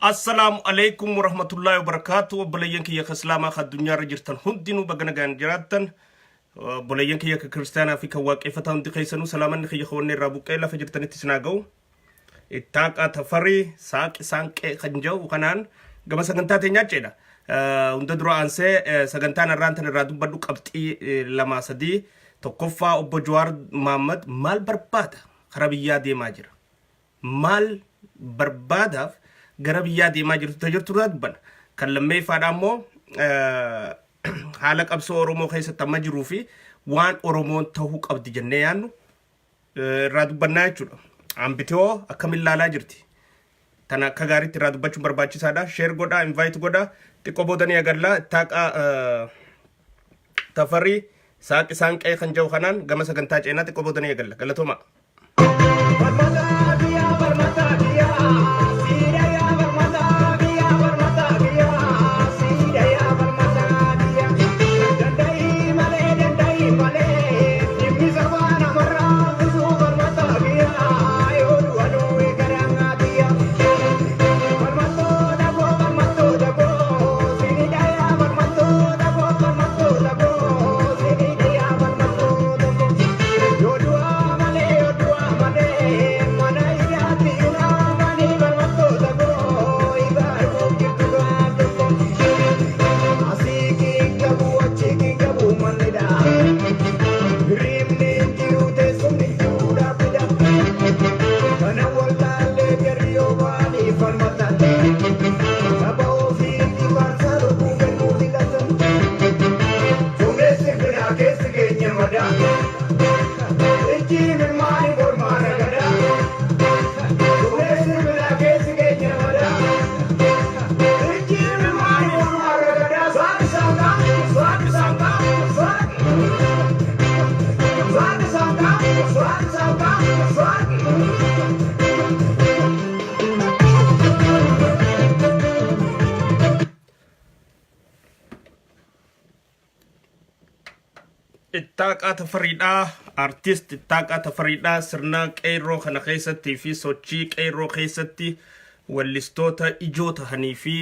Assalamu alaikum warahmatullahi wabarakatuh. Obboleeyyan kiyya ka islaamaa ka addunyaarra jirtan hundinuu baga nagaan jiraattan. Obboleeyyan kiyya ka kiristaanaa fi kan waaqeffataa hundi keessanuu salaamanni kiyya kawanne irraa buqqee lafa jirtanitti isin haa ga'u. Ittaaqa tafarii saaqi saanqee kan jedhu kanaan gama sagantaa teenyaa jedha. Hunda dura aansee sagantaan irraan tan irraa dubbadhu qabxii lama sadii. Tokkoffaa obbo Jawaar Mohammad maal barbaada karaa biyyaa deemaa jira. Maal barbaadaaf gara biyyaa deemaa jirtu dubban kan lammeeffaadha immoo haala qabsoo Oromoo keessatti amma jiruu fi waan Oromoon ta'uu qabdi jennee yaannu irraa dubbannaa jechuudha. Ambitoo akkamiin ilaalaa jirti. Tana akka gaariitti irraa dubbachuun barbaachisaadha. Sheer godhaa, invite godhaa, xiqqoo boodanii agallaa ittaaqa tafarii saaqi saanqee kan jedhu kanaan gama sagantaa ceenaa xiqqoo boodanii agalla. Galatooma. Ittaaqa tafaridhaa artist ittaaqa tafaridhaa sirna qeerroo kana keessatti fi sochii qeerroo keessatti wallistoota ijoo tahanii fi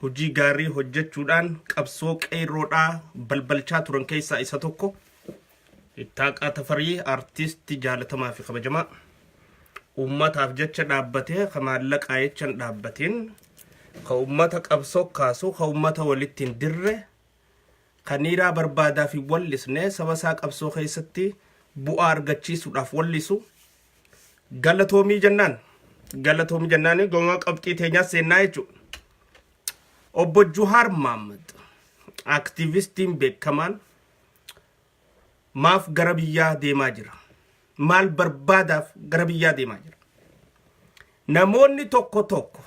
hojii gaarii hojjechuudhaan qabsoo qeerroodhaa balbalchaa turan keessaa isa tokko. Ittaaqa tafarii artist jaalatamaa fi kabajamaa ummataaf jecha dhaabbatee ka maallaqaa jechaan dhaabbateen ka ummata qabsoo kaasuu ka ummata walitti hin dirre kaniiraa barbaadaa fi wallisne sabasaa qabsoo keessatti bu'aa argachiisuudhaaf wallisu galatoomii jennaan goma qabxii teenyaa seennaa jechuudha. Obbo Jawaar Mohammad aktiivistiin beekamaan maaf gara biyyaa deemaa jira? Maal barbaadaaf gara biyyaa deemaa jira? Namoonni tokko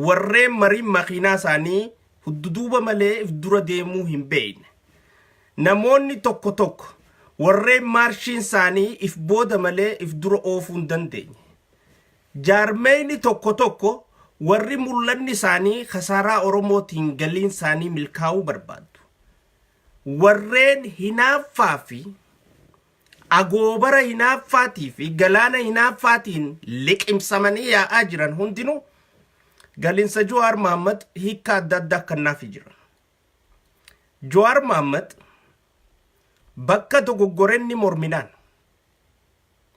warreen marii makiinaa isaanii hudduuba malee if dura deemuu hin beekne. Namoonni tokko warreen maarshiin isaanii if booda malee if dura oofuu hin dandeenye. Jaarmeyni tokko warri mul'anni isaanii khasaaraa Oromootiin galiin isaanii milkaa'uu barbaadu. Warreen hinaaffaa fi agoobara hinaaffaatii fi galaana hinaaffaatiin liqimsamanii yaa'aa jiran hundinuu galinsa Jawaar Mohammad hiika adda addaa kannaafii jiran. Jawaar Mohammad bakka dogoggorenni morminaan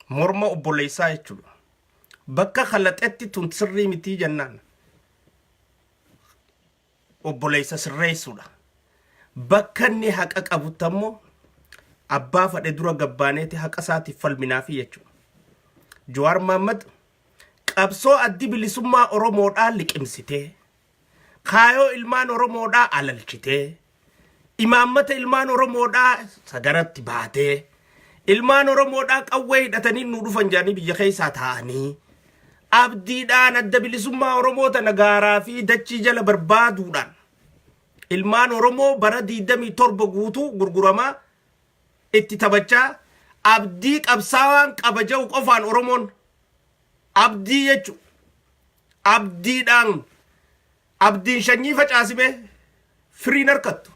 morma obboleessaa jechuudha. Bakka khalaxetti tun sirrii mitii jennaan obboleessa sirreessuudha. Bakka inni haqa qabutammoo abbaa fadhe dura gabbaaneeti haqa isaatiif falminaafi jechuudha. Jawaar Mohammad qabsoo addi bilisummaa Oromoodhaa liqimsitee kaayoo ilmaan Oromoodhaa alalchitee imaammata ilmaan Oromoodhaa sagaratti baatee ilmaan Oromoodhaa qawwee hidhatanii nu dhufan jaanii biyya keessaa taa'anii abdiidhaan adda bilisummaa Oromoota nagaaraa fi dachii jala barbaaduudhaan ilmaan Oromoo bara 27 guutuu gurguramaa itti taphachaa abdii qabsaawaan qabaja'u qofaan Oromoon abdii jechuudha. Abdiidhaan abdiin shanyii facaasime firiin harkattu.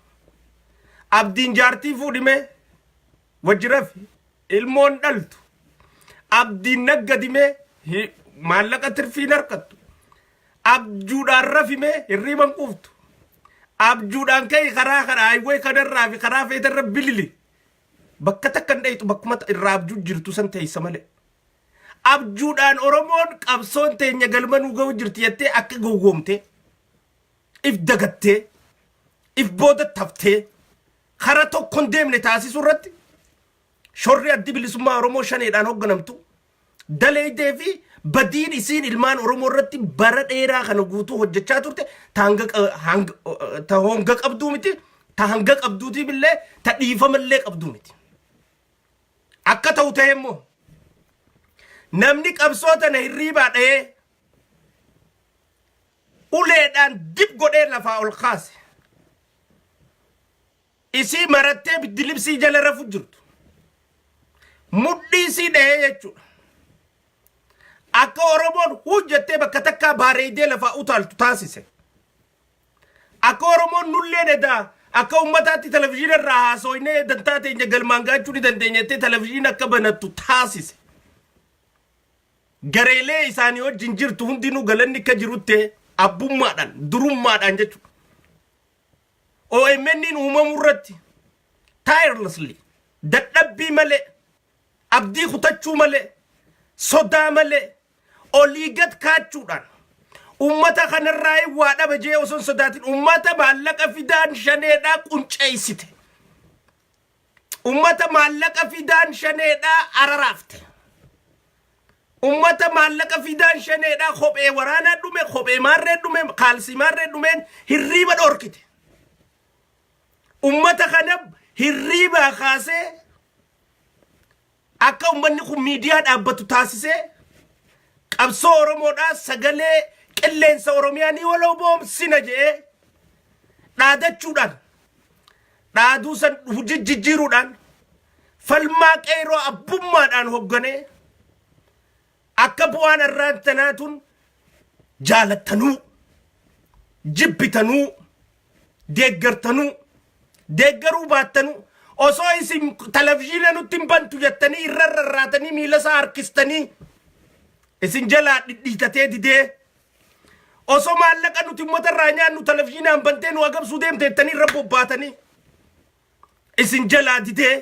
Abdiin jaartii fuudhime wajjiraf ilmoon dhaltu. Abdiin naggadime maallaqa tirfiin harkattu. Abjuudhaan rafime hirriban quuftu. Abjuudhaan ka'e karaa hayiwee kanarraa fi karaa feetarra bilili. Bakka takkan dhayitu bakkuma irraa abjuu jirtu san teessa malee. Abjuudhaan Oromoon qabsoon teenya galmanuu ga'u jirti jettee akka gowwoomte if dagattee if booda taftee kara tokkon deemne taasisu irratti shorri addi bilisummaa Oromoo shaneedhaan hoogganamtu daleeydee fi badiin isiin ilmaan Oromoo irratti bara dheeraa kana guutuu hojjechaa turte ta honga qabduu miti ta hanga qabduutii billee ta dhiifamallee qabduu miti. Akka ta'u ta'e immoo namni qabsoota na hirriibaa dha'ee uleedhaan dib godhee lafaa ol kaase isii marattee biddilibsii jala rafu jirtu mudhii isii dha'ee jechuudha. Akka Oromoon hojjettee bakka takkaa baareeydee lafaa utaaltu taasise. Akka Oromoon nulleen edaa akka ummataatti televizyiina irraa haasoynee dantaa teenya galmaan gaachuu ni dandeenyettee televizyiina akka banattu taasise. Gareelee isaanii wajjin jirtu hundinuu galanni akka jirutte abbummaadhaan durummaadhaan jechuudha. OMN uumamuu irratti tirelessly dadhabbii malee abdii kutachuu malee sodaa malee olii gad kaachuudhaan ummata kanarraa waa dhaba jee osoo sodaatin ummata maallaqa fidaan shaneedhaa qunceessite. Ummata maallaqa fidaan shaneedhaa araraafte. Ummata maallaqa fidaan shaneedhaa kophee waraanaa dhume kophee maarree dhume kaalsii maarree dhumeen hirriiba dhorkite. Ummata kana hirriibaa kaasee akka ummanni kun miidiyaa dhaabbatu taasisee qabsoo Oromoodhaa sagalee qilleensa Oromiyaa ni waloo boomsina jee dhaadachuudhaan dhaaduu san jijjiiruudhaan falmaa qeeroo abbummaadhaan hoogganee akka bu'aan irraan tanaatun jaalattanuu jibbitanuu deeggaruu baattanuu osoo isin televizyiina nutti hin bantu jettanii irra rarraatanii miila isaa harkistanii isin jalaa dhidhiitatee didee osoo maallaqa nuti ummata irraa nyaannu televizyiinaan bantee nu agabsuu deemte jettanii irra bobbaatanii isin jalaa didee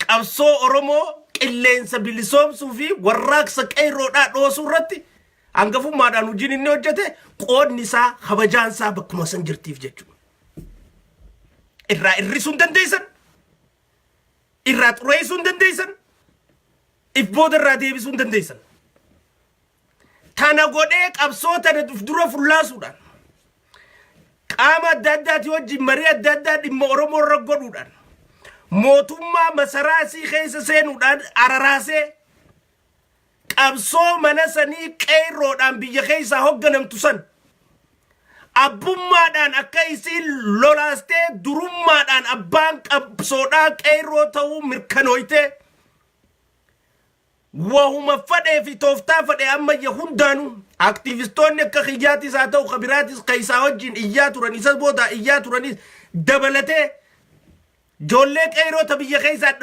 qabsoo Oromoo qilleensa bilisoomsuu fi warraaqsa qeerroodhaa dhoosuu irratti hangafummaadhaan hojiin inni hojjete qoodni isaa kabajaan isaa bakkuma san jirtiif jechuudha. Irraa irrisuu hin dandeessan. Irraa xureessuu hin dandeessan. If booda irraa deebisuu hin dandeessan. Tana godhee qabsoota dura fullaasuudhaan qaama adda addaati wajjin marii adda addaa dhimma Oromoo irra godhuudhaan mootummaa masaraasii keessa seenuudhaan araraasee qabsoo mana sanii qeerroodhaan biyya keessaa hoogganamtu san abbummaadhaan akka isin lolaastee durummaadhaan abbaan qabsoodhaa qeerroo ta'uu mirkanooyte wahuma fadhee fi tooftaa fadhee amma hundaanuu aktivistoonni akka Xiyyaatis haa ta'u Kabiraatis Kaysaa wajjin iyyaa turan isa booda iyyaa turanis dabalatee ijoollee qeerroo biyya keessaa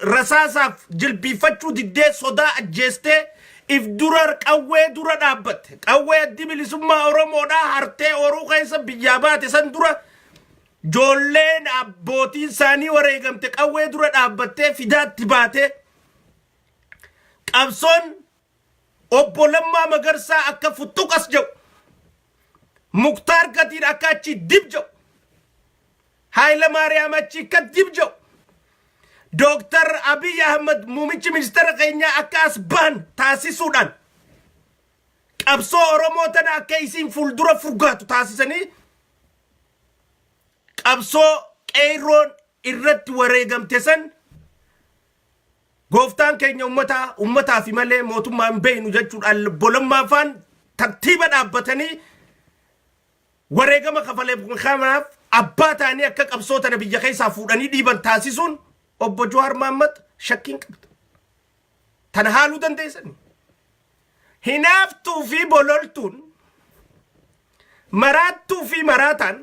rasaasaaf jilbiifachuu diddee sodaa ajjeestee if durar qawwee dura dhaabbatte qawwee addi bilisummaa Oromoodhaa hartee oruu keessa biyyaa baate san dura ijoolleen abbootiin isaanii wareegamte qawwee dura dhaabbattee fidaatti baate qabsoon obbo Lammaa Magarsaa akka futtuqas jedhu Muktaar Gatiin akka achi dib jedhu Haayila Maariyaam achi akka dib jedhu Dr. Abiy Ahmed muumichi ministeera keenyaa akka asbaan taasisuudhaan qabsoo Oromoo tana akka isin fuuldura furgaatu taasisanii qabsoo qeerroon irratti wareegamte san gooftaan keenya ummataa fi malee mootummaan beeynu jechuudhaan bolammaa faan tartiiba dhaabbatanii wareegama kafalee kanaaf abbaa ta'anii akka qabsoo tana biyya keessaa fuudhanii dhiiban taasisuun obbo Jawaar Mohaammed shakkiin qabda. Tana haaluu dandeessanii. Hinaaftuu fi bololtuun maraattuu fi maraataan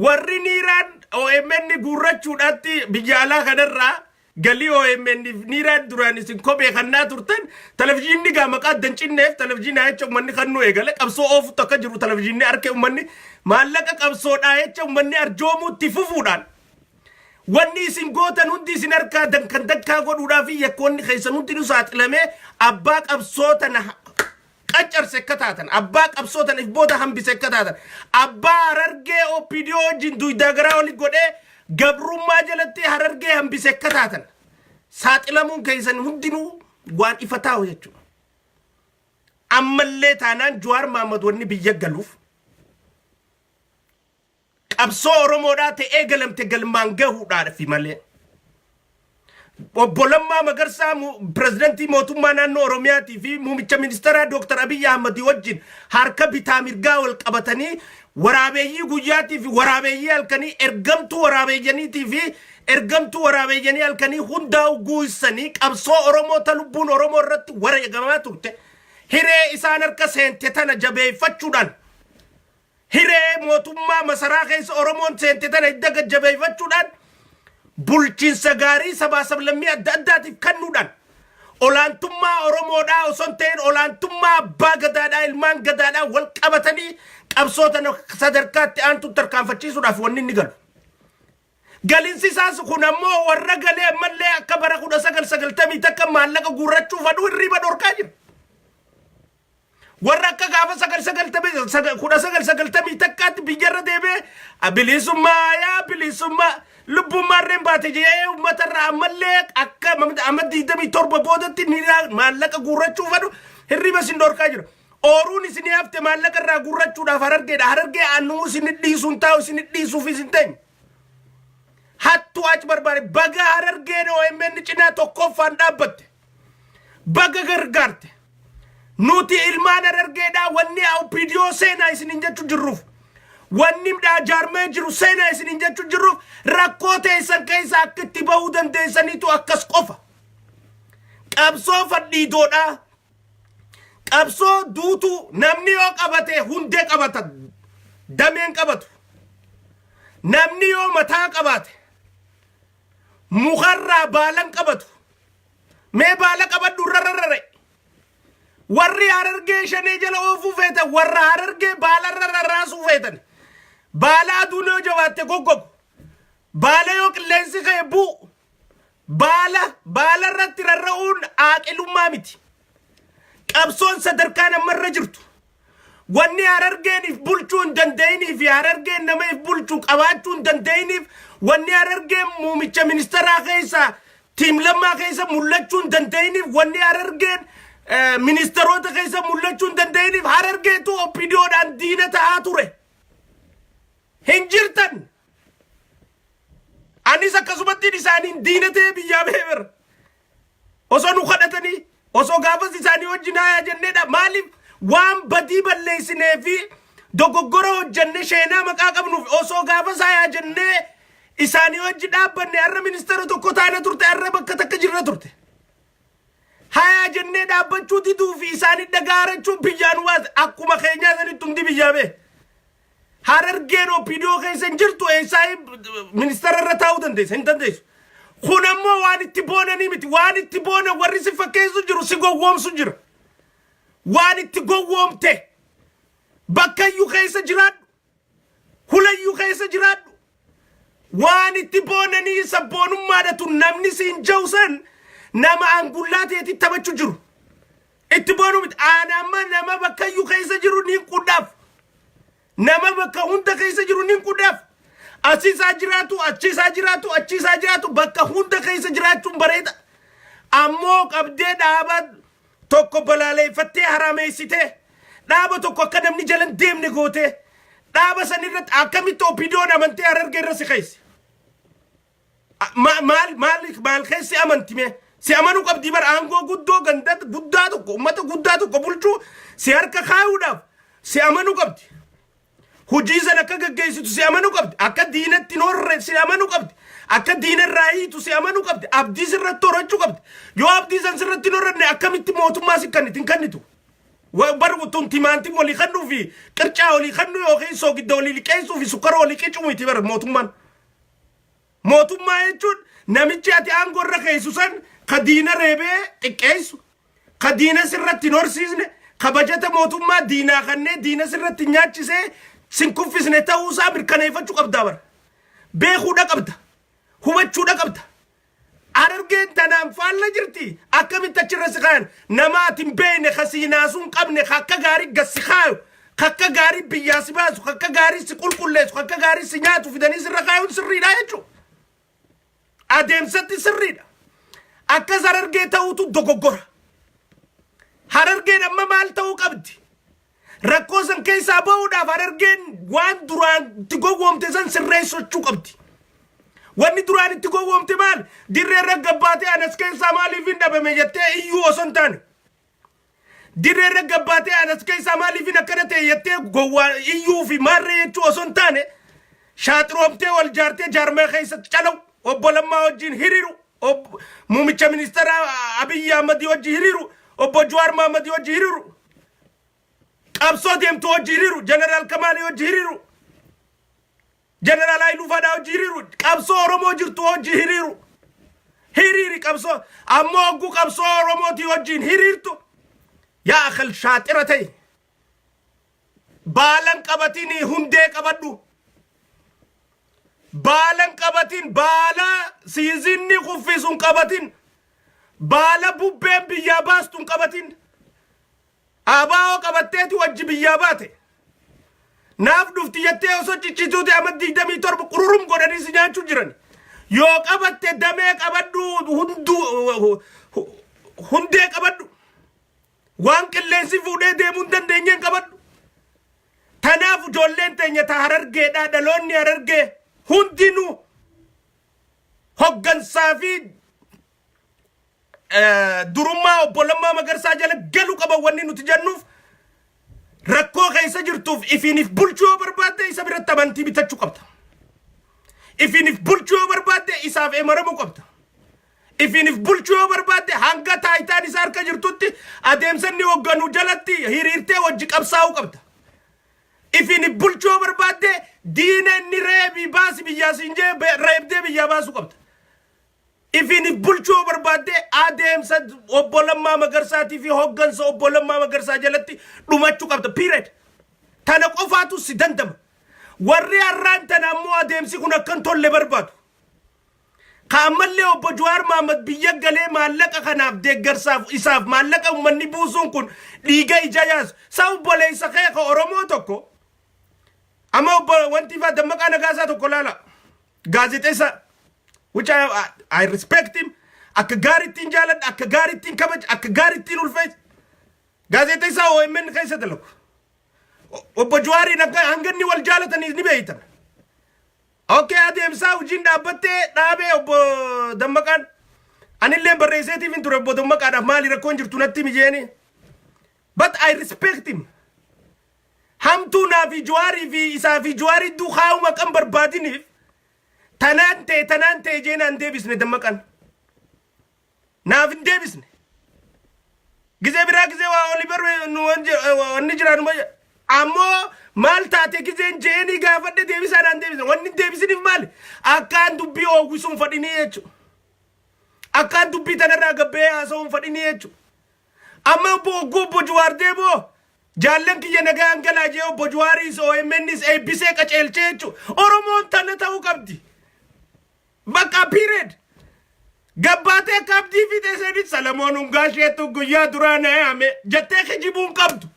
warri niiraan OMN guurrachuudhaatti biyya alaa kanarraa galii OMN niiraan duraan isin kophee kannaa turtan televizyiinni gaa maqaa dancinneef televizyiinaa jecha uummanni kan nu eegale qabsoo oofutu akka jiru televizyiinni harkee uummanni maallaqa qabsoodhaa jecha uummanni arjoomuutti fufuudhaan wanni isin gootan hundi isin harkaa dankan dakkaa godhuudhaa fi yakkoonni keessan hundi nu saaxilamee abbaa qabsootana qaccarse akka taatan abbaa qabsootana if booda hambise akka taatan abbaa Harargee OPDO wajjin duydaa garaa oli godhee gabrummaa jalatti Harargee hambise akka taatan saaxilamuun keessan hundinuu waan ifa taa'u jechuudha. Ammallee taanaan Jawaar Mohaammed wanni biyya galuuf qabsoo Oromoodhaa ta'ee galamte galmaan gahuudhaan fi malee obbo Lammaa Magarsaa pirezidantii mootummaa naannoo Oromiyaatii fi muumicha ministeeraa Dr. Abiy Ahmed wajjin harka bitaa mirgaa wal qabatanii waraabeeyyii guyyaatii fi waraabeeyyii halkanii ergamtuu waraabeeyyaniitii fi ergamtuu waraabeeyyanii halkanii hundaa guuysanii qabsoo Oromoo ta lubbuun Oromoo irratti wareegamaa turte hiree isaan harka seente tana jabeeffachuudhaan hiree mootummaa masaraa keessa Oromoon seente tana hidda gajjabeeffachuudhaan bulchiinsa gaarii sabaa sablammii adda addaatiif kennuudhaan olaantummaa Oromoodhaa osoo ta'een olaantummaa abbaa gadaadhaa ilmaan gadaadhaa wal qabatanii qabsoota sadarkaatti aantu tarkaanfachiisuudhaaf wanni inni galu. Galinsi isaas kun ammoo warra galee ammallee akka bara 1990 takka maallaqa guurrachuuf aduu hirriba dhorkaa jira. Warra akka gaafa 1990 takkaatti biyyarra deebee bilisummaa lubbummaarreen baate jee uummatarraa ammallee akka amma 27 boodatti maallaqa guurrachuuf adu hirriba isin dhorkaa jira. Ooruun isin hafte maallaqa irraa guurrachuudhaaf Harargeedha. Harargee aannuu isin dhiisuun taa'u isin dhiisuuf isin ta'e. Hattuu achi barbaade baga Harargeen OMN cinaa tokkoffaan dhaabbatte. Baga gargaarte. Nuti ilmaan Harargeedhaa wanni OPDO seenaa isin jechuu jirruuf. Wanni jaarmee jiru seenaa isin jechuu jirruuf rakkoo teessan keessa akka itti bahuu dandeessaniitu akkas qofa. Qabsoo fadhiidoodhaa. Qabsoo duutu namni yoo qabate hundee qabata dameen qabatu. Namni yoo mataa qabate mukarraa baalan qabatu. Mee baala qabadhu rarrarre. Warri Harargee shanee jala oofuu feetan warra Harargee baala rarraasuu feetan. Baala aduun yoo jabaatte goggogu. Baala yoo qilleensi ka'e bu'u. Baala irratti rarra'uun aaqilummaa miti. Qabsoon sadarkaan ammarra jirtu. Wanni Harargeeniif bulchuu hin danda'iniif Harargeen namaaf bulchuu qabaachuu hin danda'iniif wanni Harargeen muumicha ministeeraa keessa tiim Lammaa keessa mul'achuu hin danda'iniif wanni Harargeen ministeerota keessa mul'achuu hin danda'iniif Harargeetu OPDOdhaan diina ta'aa ture. Hin jirtan. Anis akkasumatti isaaniin diina ta'ee biyyaa beeber. Osoo nu kadhatanii osoo gaafas isaanii wajjin haa jenneedha. Maaliif waan badii balleessinee fi dogoggora hojjenne sheenaa maqaa qabnuuf osoo gaafa saayaa jennee isaanii wajji dhaabbanne har'a ministeera tokko taana turte har'a bakka takka jirra turte. Hayaa jennee dhaabbachuu diduu fi isaanii dhagaarachuun biyyaan waas akkuma keenyaa sanitti hundi biyyaa bee. Harargeen OPDO keessa hin jirtu eessaa ministeera irra taa'uu dandeessa hin dandeessu. Kun ammoo waan itti boonanii miti waan itti boona warri si fakkeessu jiru si gowwoomsu jira. Waan itti gowwoomte bakkayyuu keessa jiraadhu hulayyuu keessa jiraadhu waan itti boonanii sabboonummaadhatu namni siin jawsan nama angullaateeti taphachuu jiru. Itti boonu miti aanamma nama bakkayyuu keessa jiru niin qudhaaf nama bakka hunda keessa jiru niin qudhaaf achiisaa jiraatu bakka hunda keessa jiraachuun bareeda. Ammoo qabdee dhaaba tokko balaaleeffattee harameessitee dhaaba tokko akka namni jalan deemne gootee dhaaba sanirratti akkamitti OPDO'n amantee Harargee irra si keesse. Maal keessi amantime si amanuu qabdi bar aangoo guddoo guddaa tokko ummata guddaa tokko bulchuu si harka kaayuudhaaf si amanuu qabdi. Hujii sana akka gaggeessitu si amanuu qabdi. Akka diinatti noorre si amanuu qabdi. Akka diinarraa hiitu si amanuu qabdi. Abdii sirratti horachuu qabdi. Yoo abdii san sirratti noorranne akkamitti mootummaa si kannitu hin kannitu. Baru tuntimaantiin walii kannuu fi qircaa walii kannuu yookiin soogidda walii liqeessuu fi sukkara walii qicuu miti bara mootummaan. Mootummaa jechuun namichi ati aangoo irra keessu san ka diina reebee xiqqeessu. Ka diina sirratti horsiisne ka bajata mootummaa diinaa kannee diina sirratti nyaachisee sin kuffisne ta'uusaa mirkaneeffachuu qabdaa bara. Beekuudha qabda. Hubachuudha qabda. Harargeen tanaan faalla jirti. Akkamitti achirra si kaayan nama ati hin beekne ka siinaasuun qabne ka akka gaarii gassi kaayu ka akka gaarii biyyaa si baasu ka akka gaarii si qulqulleessu ka akka gaarii si nyaatu fidanii sirra kaayuun sirriidha jechuudha. Adeemsatti sirriidha. Akkas Harargee ta'uutu dogoggora. Harargeen amma maal ta'uu qabdi? Rakkoo san keessaa bahuudhaaf Harargeen waan duraan itti gowwoomte san sirreessachuu qabdi. Wanni duraan itti gowwoomte maal? Dirree irra gabbaatee anas keessaa maaliif hin dhabame jettee iyyuu osoo hin taane. Dirree irra gabbaatee anas keessaa maaliif hin akkana ta'e jettee gowwaa iyyuu fi maarree jechuu osoo hin taane shaaxiroomtee wal jaartee jaarmaa keessatti calawu obbo Lammaa wajjin hiriiru muummicha ministeera Abiyyi Ahmad wajjin hiriiru obbo Jawaar Mohammed wajjin hiriiru qabsoo deemtu wajjin hiriiru Jeneraal Kamaal wajjin hiriiru Jeneraal Haayiluu Fadaa wajjin hiriiru qabsoo Oromoo jirtu wajjin hiriiru hiriiri qabsoo ammoo hogguu qabsoo Oromooti wajjin hiriirtu yaa akhal shaaxira ta'e baalan qabatiin hundee qabadhu. Baalan qabatin baala siizinni kuffisun qabatin baala bubbeen biyyaa baastun qabatin abaa'oo qabatteeti wajji biyyaa baate naaf dhufti jettee osoo ciccituuti amma 27 qururum godhanii si nyaachuu jiran yoo qabatte damee qabadhu hundee qabadhu waan qilleensi fuudhee deemuu hin dandeenyeen qabadhu. Tanaaf ijoolleen teenya ta Harargeedhaa dhaloonni Harargee hundinuu hoggansaa fi durummaa obbo Lammaa Magarsaa jala galuu qaban wanni nuti jennuuf rakkoo keessa jirtuuf ifiinif bulchuu yoo barbaadde isa biratti amantii bitachuu qabda. Ifiinif bulchuu yoo barbaadde isaaf emaramuu qabda. Ifiinif bulchuu yoo barbaadde hanga taayitaan isaa harka jirtutti adeemsanni hogganuu jalatti hiriirtee wajji qabsaa'uu qabda. Ifiinif bulchuu yoo barbaadde diina inni reebii baasi biyyaa siinjee reebdee biyyaa baasuu qabda. Ifiinif bulchuu barbaadde adeemsa obbo Lammaa Magarsaatii fi hoggansa obbo Lammaa Magarsaa jalatti dhumachuu qabda. Period. Tana qofaatu si dandama. Warri har'aan tana ammoo adeemsi kun akkan tolle barbaadu. Kaamallee obbo Jawaar Mohammed biyya galee maallaqa kanaaf deeggarsaaf isaaf maallaqa uummanni buusuun kun dhiiga ija yaasu. Sa obboleessa kee ka Oromoo tokko amma obbo Wantiifaa Dammaqaa Nagaasaa tokko laala. Gaazexeessa which I respect him. Akka gaarittiin jaaladha, akka gaarittiin kabaj, akka gaarittiin ulfees. Gaazexeessaa OMN keessa dalagu. Obbo Jawaariin akka hanganni wal jaalatanii ni beeytan. Okay, adeemsaa hojiin dhaabbattee dhaabee obbo Dammaqaan. Anillee barreesseetiif hin ture obbo Dammaqaadhaaf maali rakkoon jirtu natti mijeeni. But I respect him. hamtuunaa fi Jawaari fi isaa fi Jawaari duukaa maqan barbaadiniif tanaan ta'e jeenaan deebisne dammaqan naaf hin deebisne gizee biraa gizee waa oli barre wanni jiraan ammoo maal taate gizeen jeeni gaafadhe deebisaan aan deebisne wanni deebisiniif maali akkaan dubbii oowwisuun fadhinii jechuudha akkaan dubbii tanarraa gabbee haasa'uun fadhinii jechuudha amma obbo Jawaar deeboo jaallan kiyya nagaa hangalaa jee obbo Jawaaris OMNs eebbisee qaceelchee jechuudha Oromoon tana ta'uu qabdi bakka period gabbaatee qabdii fixee seenit Salamoon Hungaasheetu guyyaa duraa na yaame jettee kijibuun qabdu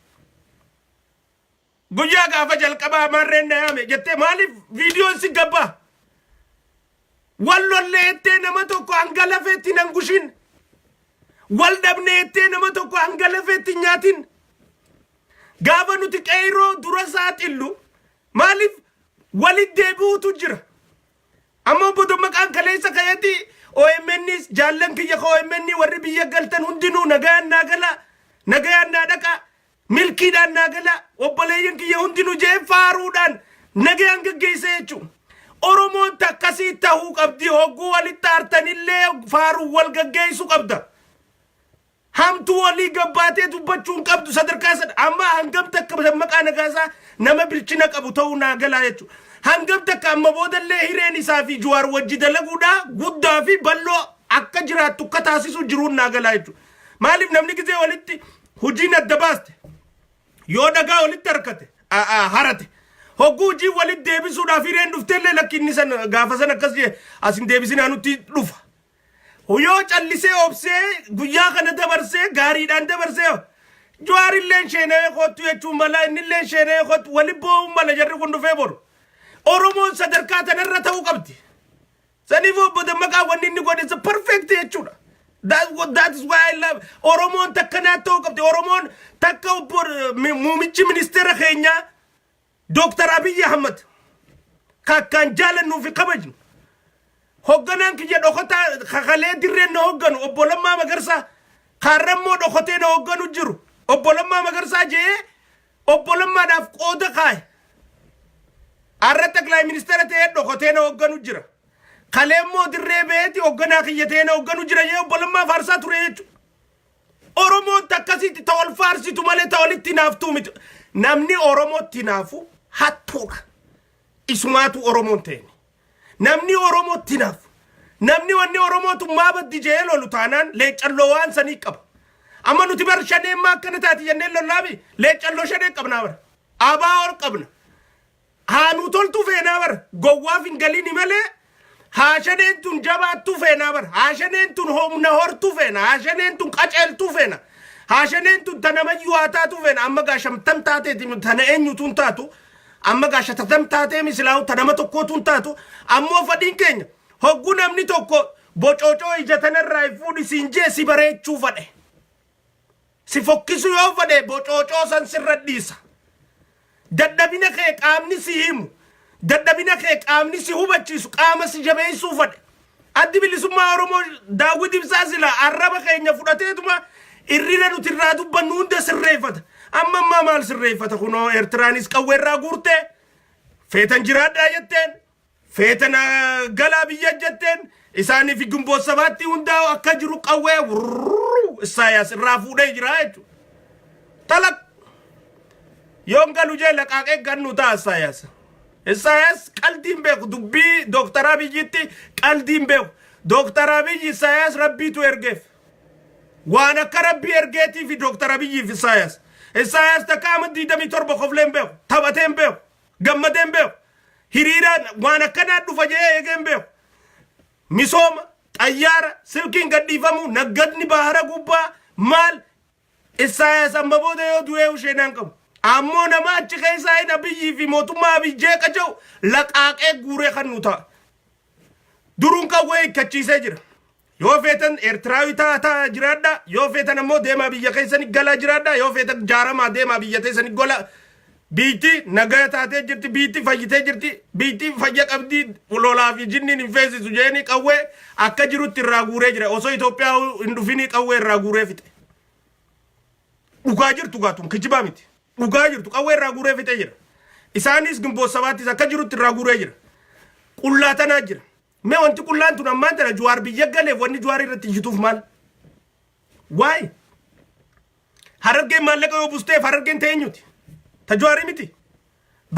guyyaa gaafa jalqabaa marreen na yaame jettee maaliif viidiyoon si gabbaa wal lollee ettee nama tokko hangalafeetti nan gushin wal dhabne ettee nama tokko hangalafeetti nyaatin gaafa nuti qeyroo dura saaxillu maaliif walit deebi'uutu jira amma bodo maqaan kaleessa kayati OMNs jaallan kiyya OMN warri biyya galtan hundinuu nagayaan naa dhaqa milkiidhaan naa gala obboleeyyan kiyya hundinuu jee faaruudhaan nagayaan gaggeessa jechuudha Oromoon takkasii ta'uu qabdi hogguu walitti aartanillee faaruu wal gaggeessu qabda hamtu walii gabbaatee dubbachuun qabdu sadarkaa amma hangam takka maqaa nagaasaa nama bilchina qabu ta'uu naa galaa jechuudha hangam takka amma boodallee hireen isaa fi Jawaar wajji dalaguudha guddaa fi balloo akka jiraattu akka taasisu jiruun naa galaa jechuudha maaliif namni gizee walitti hujiin adda baaste yoo dhagaa walitti harkate harate hogguu hujii walitti deebisuudhaaf hireen dhufteellee lakkinni san gaafa san akkas jee asin deebisinaa nutti dhufa yoo callisee obsee guyyaa kana dabarsee gaariidhaan dabarsee Jawaarilleen sheenee kottu jechuun mala innilleen sheenee kottu wali boo'uun mala jarri kun dhufee boru Oromoon sadarkaa tanarra ta'uu qabdi saniif obbo Dammaqaa wanni inni godhe isa perfect jechuudha that is why I love Oromoon takkanaa ta'uu qabdi Oromoon takka obbo muummichi ministeera keenyaa Dr. Abiy Ahmed kakkaan jaalannuu fi kabajnu hogganaan kiyya dhokotaa kakalee dirreen na hogganu obbo Lammaa Magarsaa kaarrammoo dhokotee na hogganu jiru obbo Lammaa Magarsaa jee obbo Lammaadhaaf qooda kaaye arra taklaa ministeera ta'ee dhokotee na hogganu jira kaleemmoo dirree beeti hogganaa kiyya ta'ee na hogganu jira jee obbo Lammaa faarsaa ture jechuudha Oromoon takkasitti ta'ol faarsitu malee ta'olitti naaftuu miti namni Oromootti naafu hattuudha isumaatu Oromoon ta'e namni Oromootti naafu namni wanni Oromootu maabaddi jee lolu taanaan leeccalloo waan sanii qaba amma nuti bar shaneen maa akkana taati jennee lollaabi leeccalloo shaneen qabnaa bara abaa ol qabna haanuu toltu feenaa bara gowwaaf hin galiini malee haa shaneen tun jabaattu feenaa bara haa shaneen tun humna hortu feena haa shaneen tun qaceeltu feena haa shaneen tun tanamayyuu haa taatu feena amma gaashamtam taateeti tana eenyutuun taatu amma gaashatam taatee misilaawu tanama tokkootuun taatu ammoo fadhiin keenya hogguu namni tokko bocoocoo ija tanarraa fuudhi siin jee si bareechuu fadhe si fokkisu yoo fadhe bocoocoo san sirra dhiisa dadhabina kee qaamni si himu dadhabina kee qaamni si hubachiisu qaama si jabeessuu fadhe addi bilisummaa Oromoo Daawit Ibsaa sila arraba keenya fudhateetuma irrina nuti irraa dubbannu hunda sirreeffata amma maal sirreeffata kunoo Eertiraanis qawweerraa guurtee feetan jiraadhaa jetteen feetan galaa biyya jetteen isaanii fi Gumboot Sabaatti hundaa'u akka jiru qawwee Isaayaas irraa fuudhee jira jechuudha talak yoon galu jee laqaaqee gannu ta'a Isaayaas qaldiin beeku dubbii Dr. Abiyyitti qaldiin beeku Dr. Abiyyi Isaayaas rabbiitu ergeef waan akka rabbii ergeetii fi Dr. Abiyyi fi Isaayaas takkaama 27 qofleen beeku taphateen beeku gammadeen beeku hiriiraan waan akkanaa dhufa jee eegeen beeku misooma xayyaara silkiin gadhiifamu naggadni bahara gubbaa maal Isaayaas amma booda yoo du'ee usheenaan qabu ammoo nama achi keessaa hin Abiyyi fi mootummaa Abiyyi jeeqa jiru laqaaqee guuree kan nu ta'a duruun qawwee ikkachiisee jira yoo feetan Eertiraawi ta'a jiraadha yoo feetan ammoo deemaa biyya keessanii galaa jiraadha yoo feetan jaaramaa deemaa biyya keessanii gola biitti nagaa taatee jirti biitti fayyitee jirti biitti fayya qabdi lolaa fi jinniin hin feesisu jeeni qawwee akka jirutti irraa guuree jira osoo Itoophiyaa hin dhufinii qawwee irraa guuree fixe dhugaa jirtu gaatuun kijibaa miti dhugaa jirtu qawwee irraa guuree fixee jira isaanis gimboo sabaattis akka jirutti irraa guuree jira qullaatanaa jira mee wanti qullaan tun ammaan tana Jawaar biyya galeef wanni Jawaar irratti jituuf maal waay harargeen maallaqa yoo busteef harargeen teenyuti ta Jawaarii miti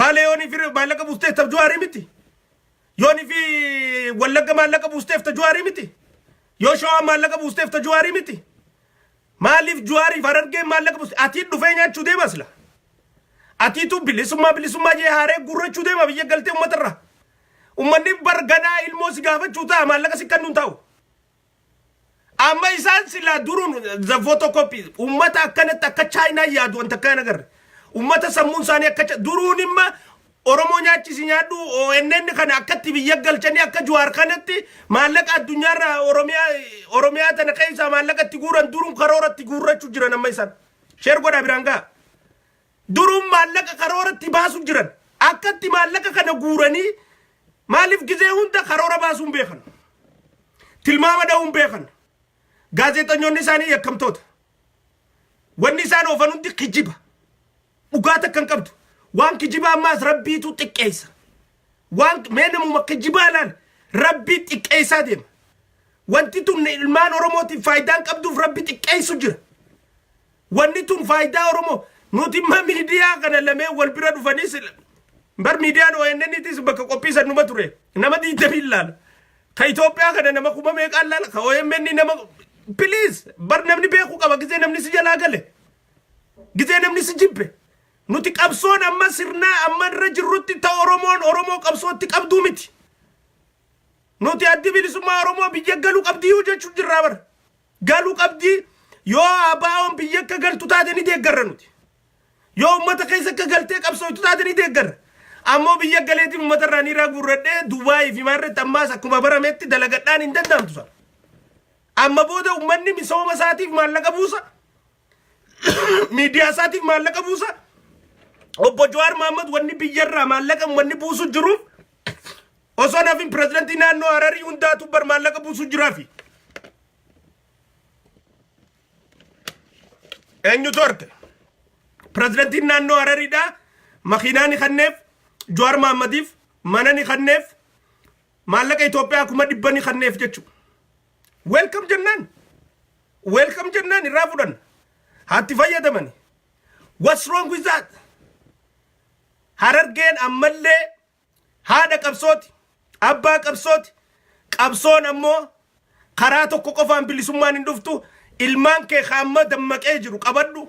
baalee yooni fi maallaqa busteef ta Jawaarii miti yooni fi wallagga maallaqa busteef ta Jawaarii miti yoo shawaa maallaqa busteef ta Jawaarii miti maaliif Jawaarii harargeen maallaqa busteef ati dhufee nyaachuu deemas la ati tu bilisummaa jee haaree gurrachuu deema biyya galtee ummatarraa ummanni barganaa ilmoo si gaafachuu ta'a maallaqa si kennuun ta'u amma isaan sila durun the photocopy ummata akkanatti akka China yaadu wanta kana agarre ummata sammuun isaanii akka durun imma Oromoo nyaachisi nyaadhu ONN kana akkatti biyya galchanii akka Jawaar kanatti maallaqa addunyaarraa Oromiyaa tana keessa maallaqatti guuran durun karooratti guurrachuu jiran amma isaan sheer godha biraan gaa durun maallaqa karooratti baasu jiran akkatti maallaqa kana guuranii maaliif gizee hunda karoora baasuun beekan tilmaama dha'uun beekan gaazexeessonni isaanii yakkamtoota wanni isaan oofan hundi kijiba dhugaata kan qabdu waan kijiba ammaas rabbiitu xiqqeessa waan meenamuma kijibaa laal rabbii xiqqeessaa deema wanti tun ilmaan Oromootiif faayidaan qabduuf rabbi xiqqeessu jira wanni tun faayidaa Oromoo nuti imma miidiyaa kana lamee wal bira dhufanii bar miidiyaan ONN'tis bakka qophiisan numa ture nama diidda billaala ka Itoophiyaa kana nama kuma meeqaan laala ka OMN nama please bar namni beeku qaba gizee namni si jalaa gale gizee namni si jibbe nuti qabsoon amma sirnaa amma irra jirrutti ta Oromoo qabsootti qabduu miti nuti addi bilisummaa Oromoo biyya galuu qabdii jechuu jirraa bar galuu qabdii yoo abaa'oon biyya akka galtu taate ni deeggarra nuti yoo ummata keessa akka galtee qabsootu taate ni deeggarra ammoo biyya galeetiin ummata irraa ni raagurradhee Dubaay fi maarretti ammaas akkuma barametti dalagadhaan hin danda'amtu sana amma booda ummanni misooma isaatiif maallaqa buusa miidiyaa isaatiif maallaqa buusa obbo Jawaar Mohaammed wanni biyyarraa maallaqa wanni buusu jiruuf osoo naafin pirezidantii naannoo Hararii hundaatu bar maallaqa buusu jiraafi eenyutu arge pirezidantiin naannoo Harariidhaa makiinaa ni kanneef Jawaar Mohammediif mana ni kanneef maallaqa Itoophiyaa kuma 100 ni kanneef jechuudha welcome jennaan irraa fudhan haatti fayyadamani what's wrong with that harargeen ammallee haadha qabsooti abbaa qabsooti qabsoon ammoo karaa tokko qofaan bilisummaan hin dhuftu ilmaan kee hamma dammaqee jiru qabadhu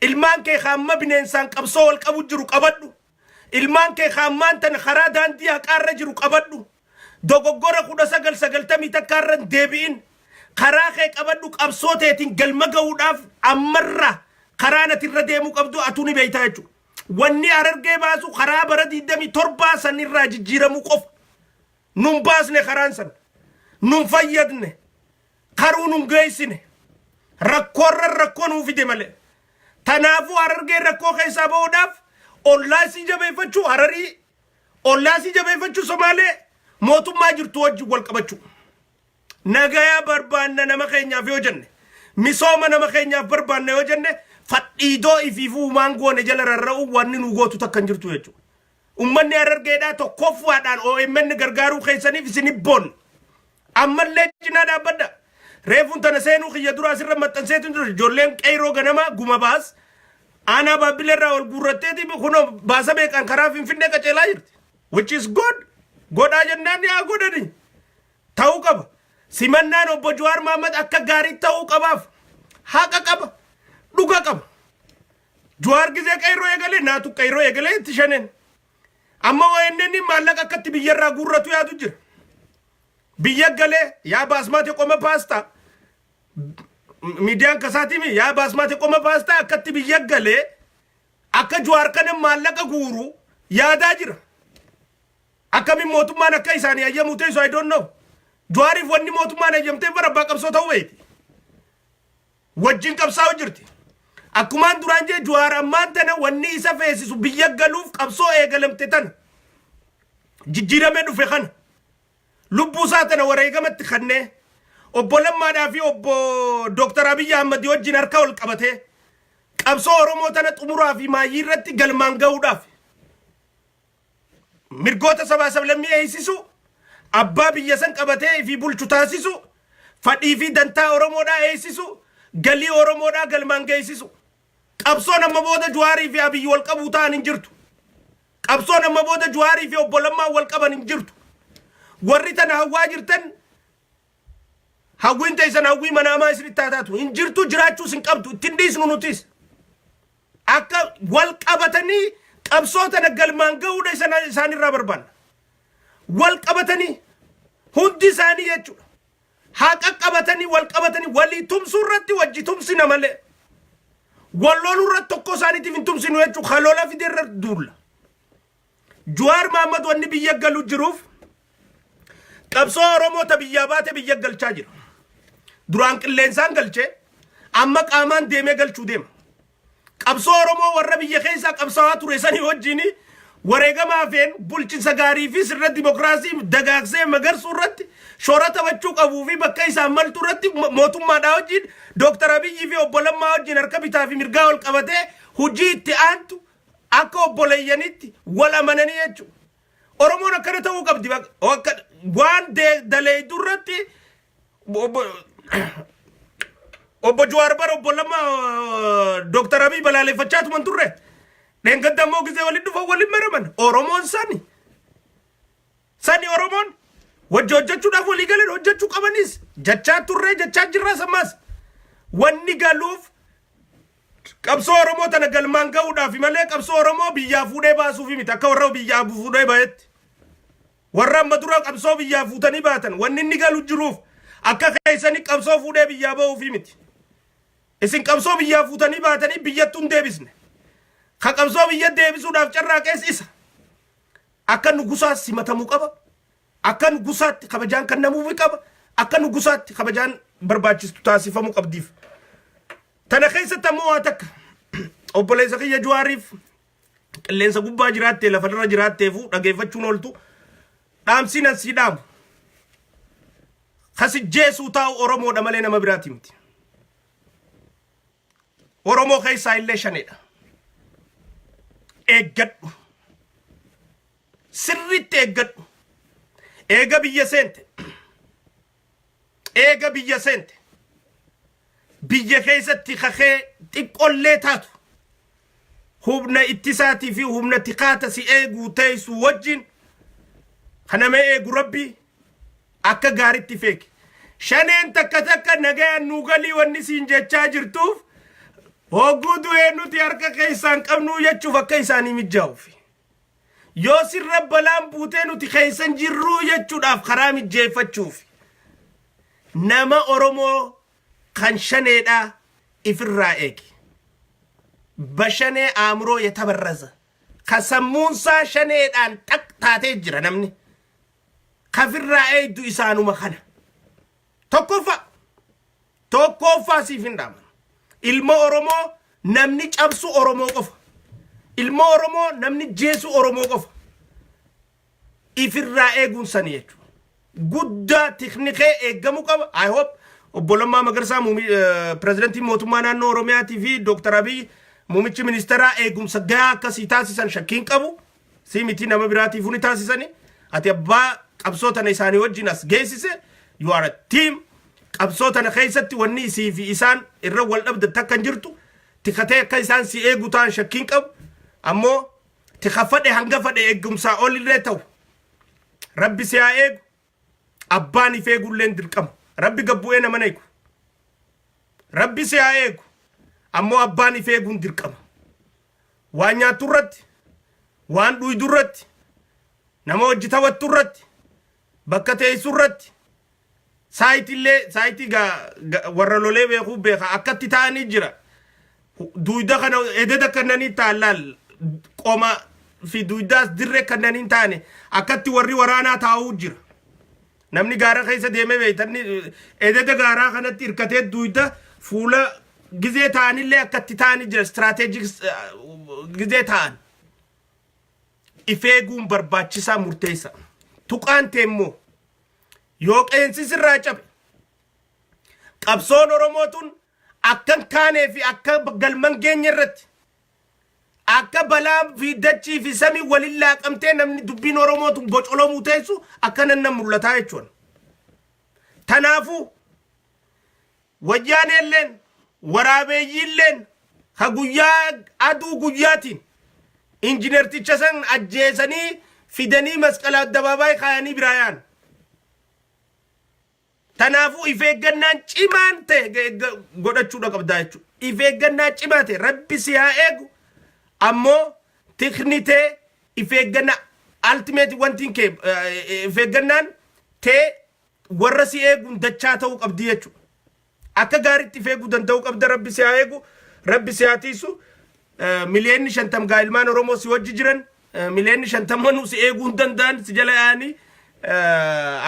ilmaan kee hamma bineensaan qabsoo wal qabu jiru qabadhu ilmaan kee hammaan tan karaa daandii haqaarra jiru qabadhu dogoggora 1990 takkaarra deebi'in karaa kee qabadhu qabsoo teetiin galma ga'uudhaaf ammarra karaa natirra deemuu qabdu atuu ni beeytaa jechuudha wanni harargee baasu karaa bara 27 sanirraa jijjiiramuu qofa nun baasne karaan san nun fayyadne karuu nun geessine rakkoo nuu fide malee tanaafuu harargee rakkoo keessaa ba'uudhaaf ollaasii jabeeffachuu Hararii ollaasii jabeeffachuu Somaalee mootummaa jirtu wajjin wal qabachuu nagayaa barbaanna nama keenyaaf yoo jenne misooma nama keenyaaf barbaanna yoo jenne fadhiidoo ifiifuu maangoone jala rarra'u wanni nu gootu takkan jirtu jechuudha ummanni harargeedhaa tokkoffaadhaan OMN gargaaruu keessaniif isin boon ammallee cinaa dhaabbadha reefuun tana seenuu kiyya duraa sirra maxxanseetu jira ijoolleen qeyroo ganama guma baas aanaa baabbileerraa ol guurratteeti kunoo baasa beekan karaa Finfinnee qaceelaa jirti which is good godhaa jennaan ni haa godhani ta'uu qaba simannaan obbo Jawaar Mohaammed akka gaarii ta'uu qabaaf haqa qaba dhuga qaba Jawaar gizee qeyroo eegalee naatu qeyroo eegalee itti shaneen amma ONN maallaqa akkatti biyyarraa guurratu yaadu jira biyya galee yaa baasmaate qoma paastaa miidiyaan kasaatimi yaa baasmaate qoma paastaa akkatti biyya galee akka Jawaar kana maallaqa guuru yaadaa jira akkamiin mootummaan akka isaanii ayyamu teessu I don't know Jawaariif wanni mootummaan ayyamtee bara abbaa qabsoo ta'uu beeti wajjin qabsaa'u jirti akkumaan duraan jee Jawaar ammaan tana wanni isa feesisu biyya galuuf qabsoo eegalamte tana jijjiiramee dhufe kana lubbuu isaa tana wareegamatti kannee obbo Lammaadhaa fi obbo Dr. Abiy Ahmed wajjin harka wal qabatee qabsoo oromoo tana xumuraa fi maayii irratti galmaan ga'uudhaaf mirgoota sabaa sablammii eeysisu abbaa biyya san qabatee fi bulchu taasisu fadhii fi dantaa oromoodhaa eeysisu galii oromoodhaa galmaan geessisu qabsoo nama booda Juwaarii fi Abiyyi wal qabuu ta'an hin jirtu qabsoo nama booda Juwaarii fi obbo Lammaa wal qaban hin jirtu warri tana hawwaa jirtan hawwiin teessan hawwii manaamaa isinitti taataatu hin jirtu jiraachuus hin qabdu ittiin dhiisnu nutis akka wal qabatanii qabsoo tana galmaan ga'uudha isaanirraa barbaanna wal qabatanii hundi isaanii jechuudha haa qaqqabatanii wal qabatanii walii tumsuu irratti wajji tumsina malee walloluu irratti tokko isaaniitiif hin tumsinu jechuudha halola fidee irra duulla Jawaar Mohaammed wanni biyya galu jiruuf qabsoo oromoo ta biyya baate biyya galchaa jira duraan qilleensaan galchee amma qaamaan deemee galchuu deema qabsoo oromoo warra biyya keessaa qabsaawaa ture sanii wajjini wareegamaa feen bulchiinsa gaarii fi sirna dimokiraasii dagaagsee magarsuu irratti shoora taphachuu qabuu fi bakka isaan maltu irratti mootummaadhaa wajjin Dr. Abiyyi fi obbo Lammaa wajjin harka bitaa fi mirgaa wal qabatee hojii itti aantu akka obboleeyyanitti wal amananii jechuudha. Oromoon akkana ta'uu qabdi waan dalee durratti obbo Jawaar bara obbo Lammaa Dr. Abiyyi balaaleffachaa tuman turre dhengadda ammoo gisee waliin dhufa waliin maraman Oromoon sani Oromoon wajji hojjechuudhaaf walii galan hojjechuu qabanis jechaa turre jechaa jirra sammaas wanni galuuf qabsoo oromoo tana galmaan ga'uudhaaf malee qabsoo oromoo biyyaa fuudhee baasuuf miti akka warra biyyaa fuudhee bayetti warra amma dura qabsoo biyyaa fuutanii baatan wanni inni galu jiruuf akka keessanii qabsoo fuudhee biyyaa ba'uuf miti isin qabsoo biyyaa fuutanii baatanii biyyattuu hin deebisne ka qabsoo biyya deebisuudhaaf carraaqees isa akka nugusaas simatamuu qaba akka nugusaatti kabajaan kennamuufi qaba akka nugusaatti kabajaan barbaachistu taasifamuu qabdiif tana keessatti ammoo waa takka obboleessa kiyya Jawaariif qilleensa gubbaa jiraattee lafarra jiraatteefu dhageeffachuun ooltu dhaamsiin asii dhaamu kasijjeesuu taa'u oromoodha malee nama biraati miti oromoo keessaa illee shaneedha eeggadhu sirriitti eeggadhu eega biyya seente biyya keessatti kakee xiqqollee taatu humna ittisaatii fi humna tikaata si eeguu teessu wajjin kanama eegu rabbi akka gaaritti feeke shaneen takka nagayaan nuu galii wanni siin jechaa jirtuuf hogguu du'ee nuti harka keessaan qabnuu jechuuf akka isaanii mijjaa'uuf yoo sirra balaan buutee nuti keessan jirruu jechuudhaaf karaa mijjeeffachuuf nama oromoo kan shaneedha ifirraa eegi bashanee aamuroo yatabarraza kasammuunsaa shaneedhaan xaq taatee jira namni kafirraa eegdu isaanuma kana tokkoffaa siif hin dhaaman ilma oromoo namni cabsu oromoo qofa ilma oromoo namni jeesu oromoo qofa ifirraa eeguun sani jechuudha guddaa tiknikee eeggamu qaba I hope obbo Lammaa Magarsaa pirezidantii mootummaa naannoo Oromiyaatii fi Dr. Abiyyi muumichi ministeeraa eegumsa gahaa akkasii taasisan shakkiin qabu si miti nama biraatiif ni taasisani ati abbaa qabsoo tana isaanii wajjin as geessise you are a team qabsoo tana keessatti wanni isii fi isaan irra wal dhabda takka jirtu tikatee akka isaan si eegu ta'an shakkiin qabu ammoo tika fadhe hanga fadhe eegumsaa olillee ta'u rabbi si haa eegu abbaan if eegulleen dirqama rabbi gabbu'ee nama eegu rabbi si haa eegu ammoo abbaan if eeguun dirqama waan nyaattu irratti waan dhuydu irratti nama hojii taphattu irratti bakka teessu irratti saayitii warra lolee beekuu beeka akkatti ta'anii jira duyda kana ededa kannanii taalaal qoma fi duydaas dirree kannanii taane akkatti warri waraanaa taa'uu jira namni gaara keessa deemee beeytanni ededa gaaraa kanatti hirkatee duyda fuula gizee ta'anillee akkatti ta'anii jira strategic gizee ta'an ifeeguun barbaachisaa murteessa tuqaan teemmoo yoo qeensi sirraa cabe qabsoon oromootun akkan kaanee fi akka galman geenye irratti akka balaa fi dachii fi samii waliin laaqamtee namni dubbiin Oromootu bocolomuu teessu akkanan nan mul'ataa jechuudha. Tanaafu wajjaaneelleen waraabeeyyiilleen ha guyyaa aduu guyyaatiin injineerticha san ajjeesanii fidanii masqala addabaabaay kaayanii biraayaan. Tanaafu ifeeggannaan cimaan ta'e godhachuudha qabdaa jechuudha. Ifeeggannaa cimaa ta'e rabbi si haa eegu. Ammoo tiknitee ifeeggannaa ultimate wantiin kee ifeeggannaan ta'e warra si eeguun dachaa ta'uu qabdi jechuudha. Akka gaariitti ifeeguu danda'uu qabda rabbi si haa eegu. Rabbi si haa tiisu. Miliyoonni 50 gaa ilmaan Oromoo si wajji jiran miliyoonni 50 si eeguu hin danda'an si jala yaa'anii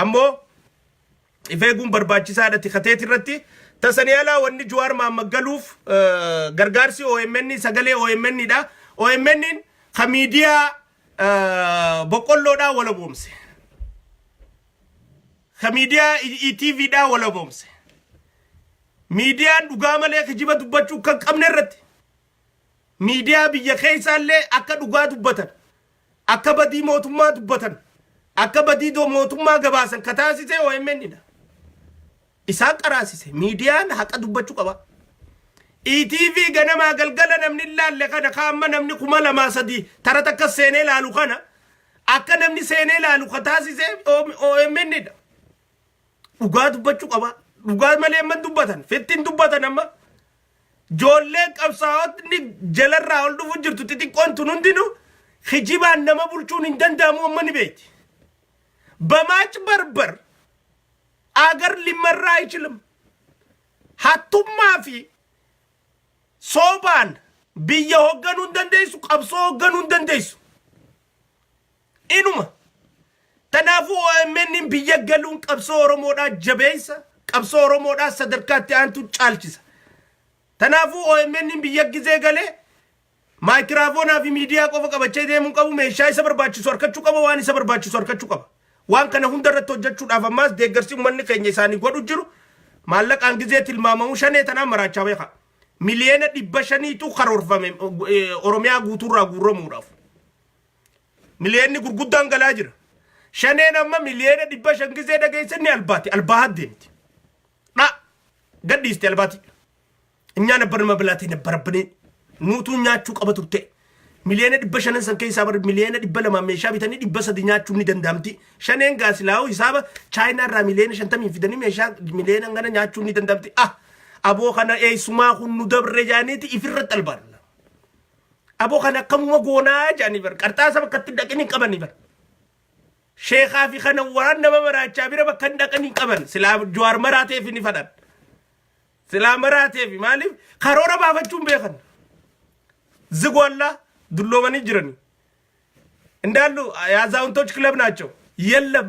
ammoo ifeeguun barbaachisaadha tikateeti irratti. Tasanii alaa wanni Jawaar Mohammad galuuf gargaarsi OMN sagalee OMN dha. OMN ka miidiyaa boqqolloodhaa wala boomse. Ka miidiyaa ETV dhaa wala boomse. Miidiyaan dhugaa malee kijiba dubbachuu kan qabne irratti. Miidiyaa biyya keessaallee akka dhugaa dubbatan. Akka badii mootummaa dubbatan. Akka badii mootummaa gabaasan ka taasise OMN dha. Isaan qaraasise miidiyaan haqa dubbachuu qaba. ETV ganama galgala namni ilaalle kana kaamma namni 2,300 tara takka seenee ilaalu kana akka namni seenee ilaalu ka taasise OMN dha. Dhugaa dubbachuu qaba. Dhugaa malee man dubbatan fittiin dubbatan amma joolleen qabsaa'otni jalarraa ol dhufu jirtu xixiqqoon tun hundinuu kijibaan nama bulchuun hin danda'amu amma ni beekti. Bamaach barbar agar limarraa ichilim hattummaa fi soobaan biyya hoogganuu hin dandeessu qabsoo hoogganuu hin dandeessu. Inuma tanaafu OMN biyya galuun qabsoo Oromoodhaa jabeessa qabsoo Oromoodhaa sadarkaatti aantu caalchisa. Tanaafu OMN biyya gizee galee maayikiraafoonaa fi miidiyaa qofa qabachee deemuu qabu meeshaa isa barbaachisu harkachuu qaba waan isa barbaachisu harkachuu qaba. Waan kana hundarratti hojjechuudhaaf ammaas deeggarsi uummanni keenya isaanii godhu jiru maallaqaan gizee tilmaamamu shanee tanaan maraachaa beeka. Miliyoona 500tu karoorfame Oromiyaa guutuurraa guurramuudhaaf. Miliyoonni gurguddaan galaa jira. Shaneen amma miliyoona 500 gizee dhageessanni albaati albaa deemti. Gadhiiste albaati. Inyaan abban mabilaatii nabbarabbanee nuutuu nyaachuu qaba turte. Miliyoona 500 san keessaa bar miliyoona 200 meeshaa bitanii 300 nyaachuun ni danda'amti. Shaneen gaasilaa'uu hisaaba Chaayinaa irraa miliyoona 50 fidanii meeshaa miliyoona ngana nyaachuun ni danda'amti. Aboo kana eessumaa kun nu dabre jaaniiti ifirratti albaan. Aboo kana akkamuma goonaa jaanii bar qarxaasa bakkatti dhaqanii qabanii bar. Sheekhaa fi kana waan nama maraachaa bira bakka dhaqanii qaban silaa Jawaar maraateef ni fadhan. Silaa maraateef maaliif karoora baafachuun beekan. Zigwalla ዱሎመኒ ጅረኒ እንዳሉ ያዛውንቶች ክለብ ናቸው የለም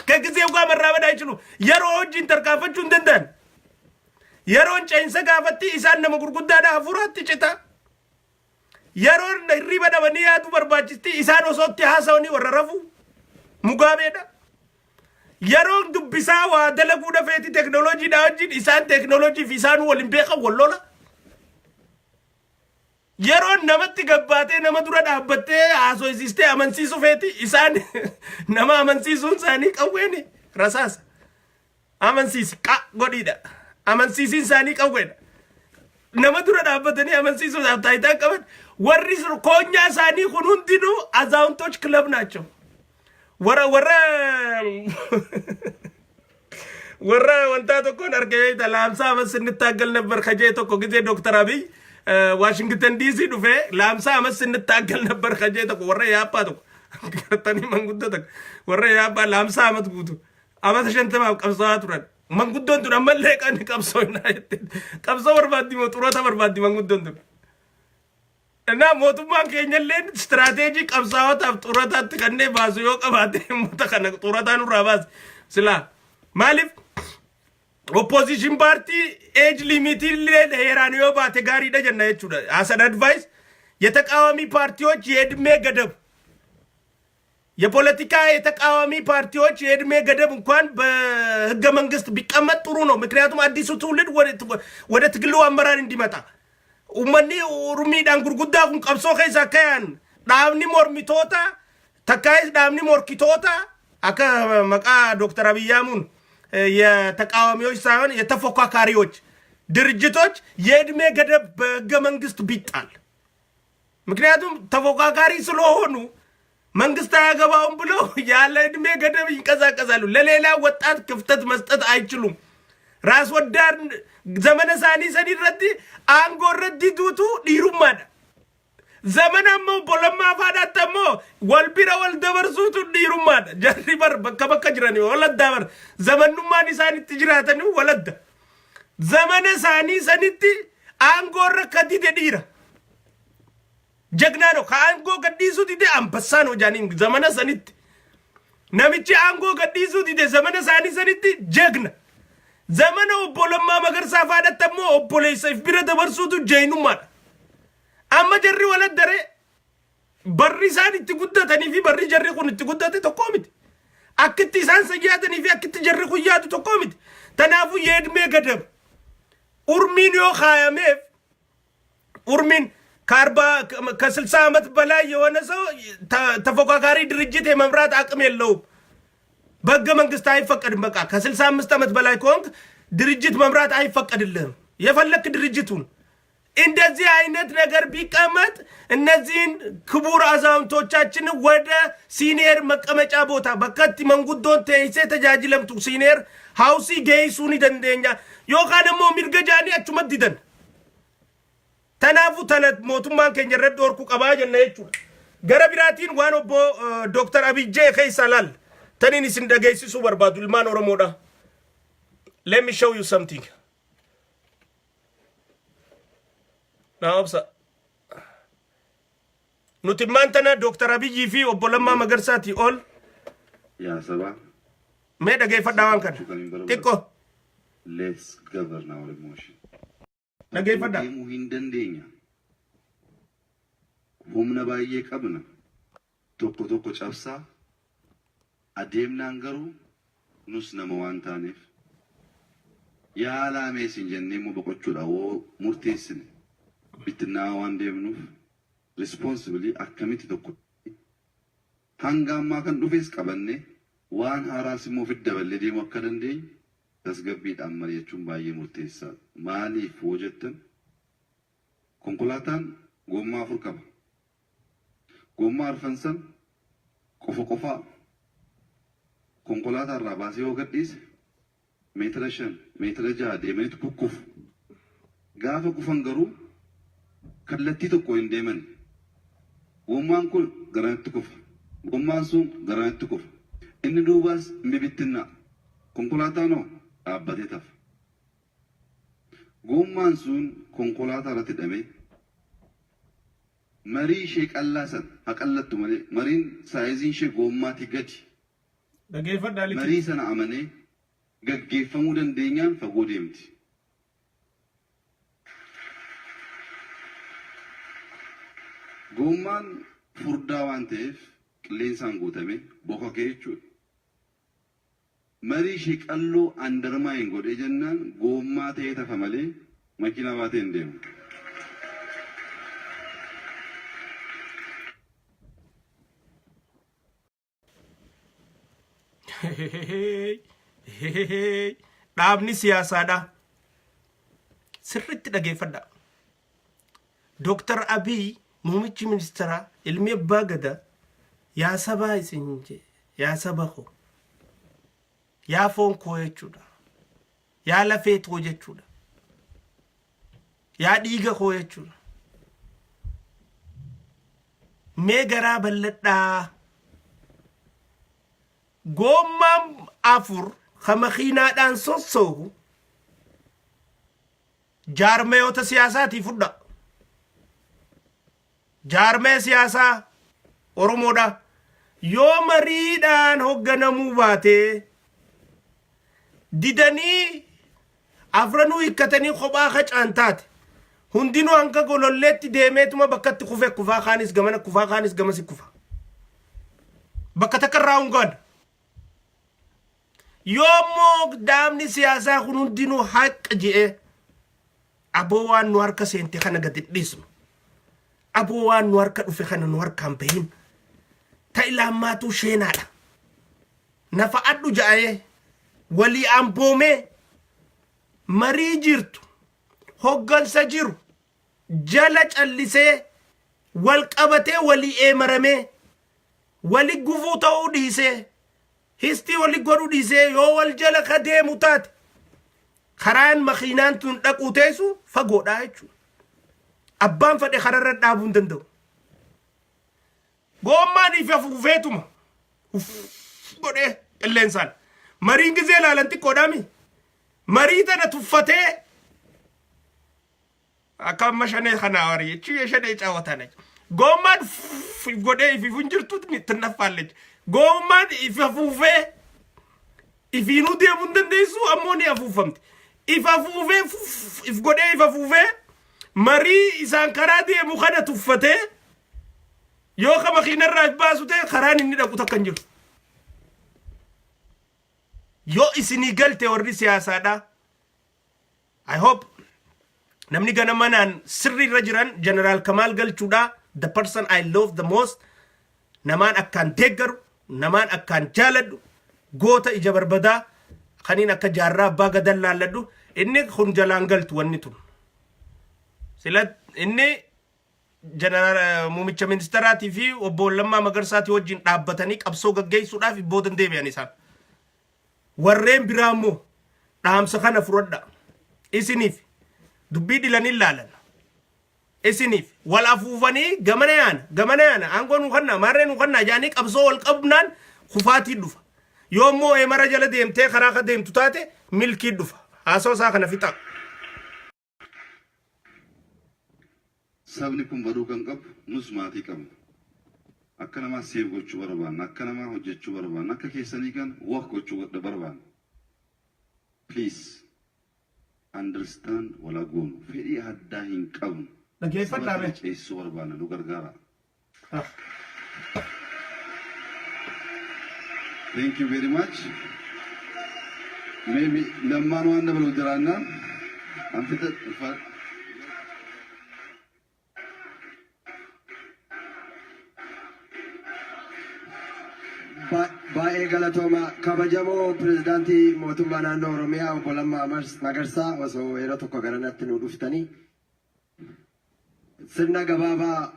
ከጊዜው ጋር መራመድ አይችሉ የሮጅ ኢንተርካፈቹ እንደንደን የሮን ጨንሰ ጋፈቲ ኢሳን ነመ ጉርጉዳዳ አፉራት ጭታ የሮን ሪበዳ በኒያቱ በርባችቲ ኢሳን ወሶቲ ሐሰውኒ ወረረፉ ሙጋቤዳ የሮን ዱብሳ ወደለጉ ደፈቲ ቴክኖሎጂ ዳውጂ ኢሳን ቴክኖሎጂ ፊሳኑ ኦሊምፒክ ወሎላ yeroon namatti gabbaatee nama dura dhaabbattee haasofsiistee amansiisuu feeti isaan nama amansiisuun isaanii qawweeni rasaasa amansiisi godhiidha amansiisiin isaanii qawweedha nama dura dhaabbatanii amansiisuudhaaf taayitaa qaban warri koonyaa isaanii kun hundinuu azaawuntoች ክለብ ናቸው ወራ ወንታ tokkoon argee laamsaa amas sinnittaaggal ነበር ከጀee tokko ጊዜ ዶክተር አብይ ዋሽንግተን ዲሲ ዱፌ ላምሳ አመት ስንታገል ነበር ከጀ ተቆ ወረ ያፓ ተቆ ከርተኒ መንጉዶ ተቆ ወረ ያፓ ላምሳ አመት ጉቱ አመት ሸንተማ ቀብሳት ወረ መንጉዶ እንቱ አመለቀን ቀብሶና ቀብሶ ወርባዲ ሞጥሮታ ወርባዲ መንጉዶ እንቱ እና ሞቱማን ከኘለን ስትራቴጂ ቀብሳውት አፍጡራታ ተከነ ባዙዮ ቀባቴ ሞታ ከነ ጡራታኑ ራባስ ስላ ማሊፍ opposition party age limit ለሄራኒዮ ባቴጋሪ ደጀና ይቹዳ አሰን አድቫይስ የተቃዋሚ ፓርቲዎች የእድሜ ገደብ የፖለቲካ የተቃዋሚ ፓርቲዎች የእድሜ ገደብ እንኳን በህገ መንግስት ቢቀመጥ ጥሩ ነው። ምክንያቱም አዲሱ ትውልድ ወደ ትግሉ አመራር እንዲመጣ ኡመኒ ኡርሚዳን ጉርጉዳ ኩን ቀብሶ ከይሳ ከያን ዳምኒ ሞርሚቶታ ተካይስ ዳምኒ ሞርኪቶታ አከ መቃ ዶክተር አብይ አህመድ የተቃዋሚዎች ሳይሆን የተፎካካሪዎች ድርጅቶች የእድሜ ገደብ በህገ መንግስት ቢጣል ምክንያቱም ተፎካካሪ ስለሆኑ መንግስት አያገባውም ብሎ ያለ እድሜ ገደብ ይንቀሳቀሳሉ። ለሌላ ወጣት ክፍተት መስጠት አይችሉም። ራስ ወዳድ ዘመነ ሳኒ ሰዲረቲ አንጎረዲ ዱቱ ዲሩማዳ ዘመናሞ ቦለማ ፋዳተሞ ወልቢራ ወልደበርሱቱ ዲሩማዳ ጀሪበር በከበከ ጅራኒ ወለዳበር ዘመኑማን ሳኒ ትጅራተኒ ወለዳ ዘመነ ሳኒ ሰኒቲ አንጎረ ከዲደ ዲራ ጀግና ነው። ከአንጎ ገዲሱ ዲደ አንበሳ ነው ጃኒ ዘመነ ሰኒት ነምቺ አንጎ ገዲሱ ዲደ ዘመነ ሳኒ ሰኒት ጀግና ዘመነ ኦቦለማ መገርሳ ፋዳተሞ ኦቦሌሰ ቢረ ደበርሱቱ ጀይኑማዳ አማ ጀሪ ወለደረ በሪ ሳኒ ትጉዳተኒ ፊ በሪ ጀሪ ኩን ትጉዳተ ተቆሚት አክቲ ሳን ሰያተኒ ፊ አክቲ ጀሪ ኩያቱ ተቆሚት ተናፉ የእድሜ ገደብ ኡርሚን ዮ ኻያሜፍ ኡርሚን ከ60 ዓመት በላይ የሆነ ሰው ተፎካካሪ ድርጅት የመምራት አቅም የለውም። በህገ መንግስት አይፈቀድም። በቃ ከ65 ዓመት በላይ ከሆንክ ድርጅት መምራት አይፈቀድልህም። የፈለክ ድርጅቱን እንደዚህ አይነት ነገር ቢቀመጥ እነዚህን ክቡር አዛውንቶቻችን ወደ ሲኒየር መቀመጫ ቦታ በከት መንጉዶን ተይሴ ተጃጅለምቱ ሲኒየር ሃውሲ ጌይሱኒ ደንደኛ ዮካ ደሞ ሚርገጃኒ አቹመድደን ተናፉ ተነት ሞቱማን ከንጀረድ ወርኩ ቀባ ጀነቹ ገረቢራቲን ዋን ኦቦ ዶክተር አብይጄ ከይሳላል ተኒኒስ እንደገይሲሱ በርባዱ ልማን ኦሮሞዳ let me show you something now nutimantana Dr. Abiy fi obbo Lamma Magarsati ol ya saba me dagay fadawan kan tikko let's govern our emotion dagay fada mu hindandenya humna baye qabna tokko cabsa adeemnaan garuu nus nama waan taaneef yaala meesin jennee mu boqochuudha woo murteessine bittinaa waan deemnuuf responsibly akkamitti tokko hanga ammaa kan dhufes qabanne waan haaraas immoo fiddaballee deemu akka dandeenyu tasgabbiidhaan mari'achuun baay'ee murteessaa. Maaliif hoo jettan konkolaataan gommaa 4 qaba. Gommaa 4 san qofa konkolaataa irraa baasee yoo gadhiise meetira 5 meetira 6 deemanitti kukkufu. Gaafa kufan garuu kallattii tokko hin deeman. Gommaan kun garanatti kufa. Gommaan sun garanatti kufa. Inni duubas mibittinna konkolaataa noo dhaabbatee tafa. Gommaan sun konkolaataa irratti hidhamee marii ishee qallaasan haqallattu malee mariin saayiziin ishee gommaatii gadi. Marii sana amanee gaggeeffamuu dandeenyaan fagoo deemti. Gommaan furdaa waan ta'eef qilleensaan guutame bokokee jechuudha. Marii ishee qalloo andarmaayin godhee jennaan gommaa ta'ee tafa malee makiinaa baatee hin deemu. dhaabni siyaasaadha. Sirriitti dhageeffadha. Dr. Abiy muummichi ministeera ilmi abbaa gadaa yaa sabaa isin je yaa saba koo yaa foon koo jechuudha. Yaa lafee koo jechuudha. Yaa dhiiga koo jechuudha. Mee garaa bal'adhaa. Gommaan 4 kamakiinaadhaan sossoohu jaarmeeyota siyaasaati fudha. Jaarmee siyaasaa Oromoodha. Yoo mariidhaan hoogganamuu baatee didanii afranuu hikkatanii kophaa qacaan taate hundinuu hanga gololleetti deemeetuma bakkatti kufee kufaa kaanis gamana kufaa kaanis gamasi kufa. bakka takkarraa hungaan yoommoo daamni siyaasaa kun hundinuu haqa je'e aboo waan nu harka seente kana gadi dhiisnu aboo waan nu harka dhufe kana nu harkaan bahin ta ilaammaatu sheenaadha nafa addu ja'ee walii amboomee marii jirtu hoggansa jiru jala callisee wal qabatee walii eemaramee wali gufuu ta'uu dhiisee histii wali godhuu dhiisee yoo wal jala ka deemu taate karaan makiinaan tun dhaquu teessu fagoodhaa jechuudha. Abbaan fedhe kararra dhaabuu hin danda'u. Gommaan ifi afuufeetuma godhee qilleensaan mariin gizee ilaalan xiqqoodhaami marii tana tuffatee akka amma shanee kanaa warii jechuun shanee caawwatan gommaan godhee ifi funjirtu tinnaffaalle gommaan ifi afuufee ifiinuu deemuu hin dandeessu ammoo ni afuufamti. If afuufee if godhee if afuufee marii isaan karaa deemu kana tuffatee yoo ka makiinarraa baasu ta'e karaan inni dhaqu takka hin jiru. Yoo isinii galte warri siyaasaadha. I hope namni ganamanaan sirriirra jiran General Kamal galchuudha. The person I love the most. Namaan akkaan deeggaru, namaan akkaan jaaladhu, goota ija barbadaa kaniin akka jaarraa abbaa gadan laalladhu inni kun jalaan galtu wanni tun. Sila inni General Muumicha Ministeeraatii fi obbo Lammaa Magarsaati wajjin dhaabbatanii qabsoo gaggeessuudhaaf boodan deebi'an isaan. Warreen biraa immoo dhaamsa kana fudhadha. Isiniif dubbii dhilanii laalan. Isiniif wal afuufanii gamana yaana aangoon ukanna maarreen ukanna jaanii qabsoo wal qabnaan kufaatii dhufa. Yoommoo eemara jala deemtee karaa ka deemtu taate milkii dhufa. Haasoo isaa kana fixa. Sabni kun baduu kan qabu nus maatii qabna. Akka namaa seef gochuu barbaanna, akka namaa hojjechuu barbaanna, akka keessanii kan waq gochuu barbaanna. Please understand wala goonu. Fedhii addaa hin qabnu. Dhageeffadhaa mee? Ceessuu barbaanna nu gargaara. Thank you very much. Maybe lammaan waan dabalu jiraannaan anfita baay'ee galatooma kabajamoo pirezidaantii mootummaa naannoo Oromiyaa obbo Lammaa Magarsaa osoo yeroo tokko garanatti nu dhuftanii sirna gabaabaa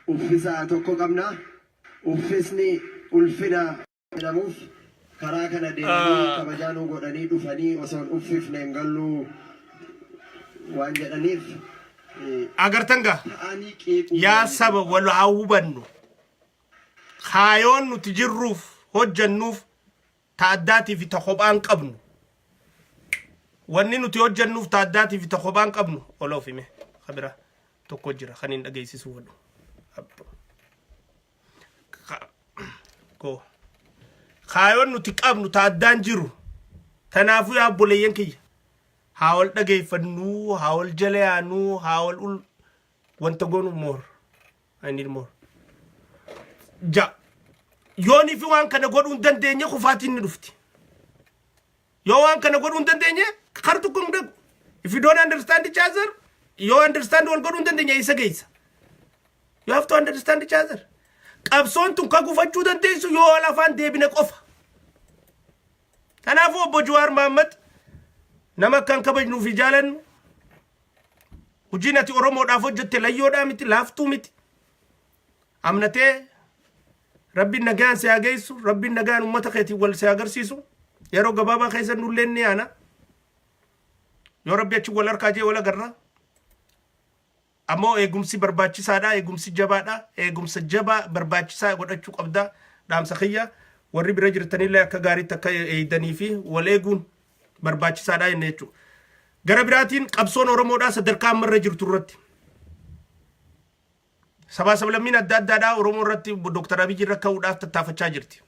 uffisaa tokko qabna. Uffisni ulfina jedhamuuf karaa kana deemanii kabajaa nu godhanii dhufanii osoo uffifne hin gallu waan jedhaniif agartanga yaa saba wal hubannu kaayoon nuti jirruuf hojjannuuf taaddaatiif ta kophaan qabnu wanni nuti hojjannuuf taaddaatiif ta kophaan qabnu oloof hime khabira tokko jira kaniin dhageessisuu wadhu ko kaayoon nuti qabnu taaddaan jiru tanaafuu yaa obboleeyyan kiyya haawal dhageeffannuu haawal jala yaanuu haawal wanta goonu more I need more ja yooni fi waan kana godhuu dandeenye kufaatiin ni dhufti yoo waan kana godhuu dandeenye kartu kun dhagu if you don't understand each other you understand wal godhuu dandeenye isa geessa you have to understand each other qabsoon tun ka gufachuu dandeessu yoo lafaan deebine qofa tanaafu obbo Jawaar Mohammed nama kan kabajnuu fi jaalannu hujinati Oromoodhaaf hojjette layyoodhaa miti laaftuu miti amnatee Rabbiin nagaan si ageessu Rabbiin nagaan ummata keetii wal si agarsiisu yeroo gabaabaa keessa nulleen ni yaana yoo Rabbi achi wal harkaa jee wal agarra ammoo eegumsi barbaachisaadha eegumsi jabaadha eegumsa jabaa barbaachisaa godhachuu qabda dhaamsa kiyya warri bira jirtanillee akka gaariitti akka eeydanii fi wal eeguun barbaachisaadha jenne jechuudha. Gara biraatiin qabsoon Oromoodhaa sadarkaa ammarra jirtu irratti sabaa sablammiin adda addaadhaa Oromoo irratti Dr. Abiy rakka'uudhaaf tattaafachaa jirti.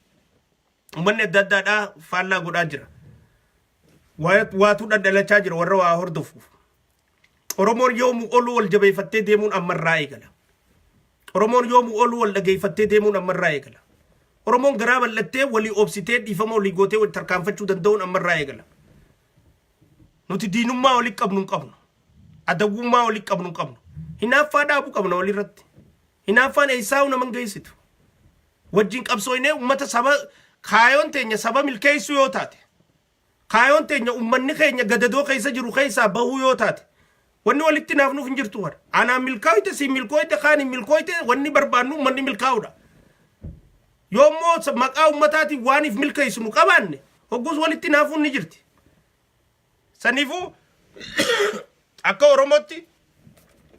Uummanni adda addaadhaa faallaa godhaa jira. Waatuu dhadhalachaa jira warra waa hordofuuf. Oromoon yoomuu oluu wal jabeeffattee deemuun ammarraa eegala. Oromoon yoomuu oluu wal dhageeffattee deemuun ammarraa eegala. Oromoon garaa bal'attee walii obsitee dhiifama walii gootee wal tarkaanfachuu danda'uun ammarraa eegala. Nuti diinummaa walii qabnu hin qabnu. Adawwummaa walii qabnu hin qabnu. Hinaaffaa dhaabuu qabna walirratti. Hinaaffaan eessaa'u nama hin geessitu. Wajjin qabsooynee uummata saba kaayoon teenya saba milkeessuu yoo taate. Kaayoon teenya uummanni keenya gadadoo keessa jiru keessaa bahuu yoo taate. Wanni walitti naafnuuf hin jirtu warra. Anaan milkaa'ite si milkooyte kaan hin milkooyte wanni barbaannu uummanni milkaa'uudha. Yoommoo maqaa uummataatiin waaniif milkeessinu qabaanne hogguus walitti naafuun ni jirti. Saniifuu akka Oromootti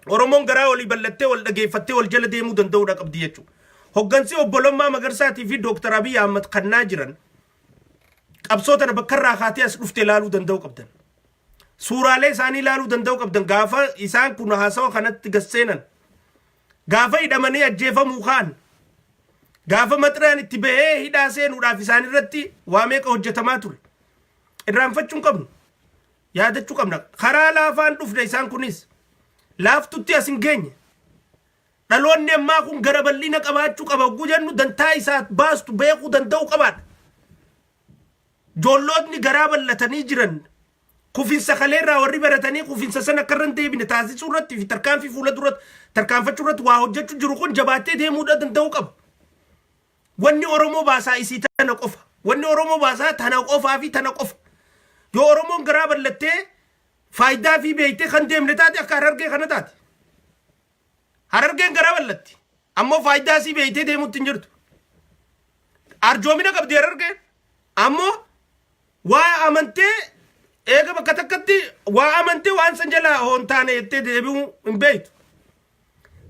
Oromoon garaa walii bal'attee wal dhageeffattee wal jala deemuu danda'uudha qabdi jechuudha. Hoggansi obbolummaa Magarsaatii fi Dooktar Abiy Ahmad kannaa jiran qabsootana bakkarraa kaatee as dhufte ilaaluu danda'u qabdan. Suuraalee isaanii ilaaluu danda'u qabdan gaafa isaan kun haasawa kanatti gasseenan. Gaafa hidhamanii ajjeefamuu kaan. Gaafa maxiraan itti bahee hidhaa seenuudhaaf isaan irratti waa meeqa hojjetamaa ture. Irraanfachuun qabnu. Yaadachuu qabna. Karaa laafaan dhufne isaan kunis. Laaftutti as hin geenye. Dhaloonni ammaa kun gara bal'ina qabaachuu qaba. Hogguu jennu dantaa isaa baastu beekuu danda'u qabaadha. Joollootni garaa bal'atanii jiran kufinsa kaleerraa warri baratanii kufinsa sana akka irra deebine taasisuu irratti fi tarkaanfii fuula duratti tarkaanfachuu irratti waa hojjechuu jiru kun jabaattee deemuudha danda'u qaba. Wanni Oromoo baasaa isii tana qofa. Wanni Oromoo baasaa tana qofaa fi tana qofa. Yoo Oromoon garaa bal'attee faayidaa fi beeytee kan deemne taate akka Harargee kana taate. Harargeen garaa bal'atti. Ammoo faayidaa si beeytee deemutti hin jirtu. Arjoomina qabdi Harargeen. Ammoo waa amantee eega bakka takkatti waa amantee waan san jalaa hoon taane jettee deebi'uu hin beeytu.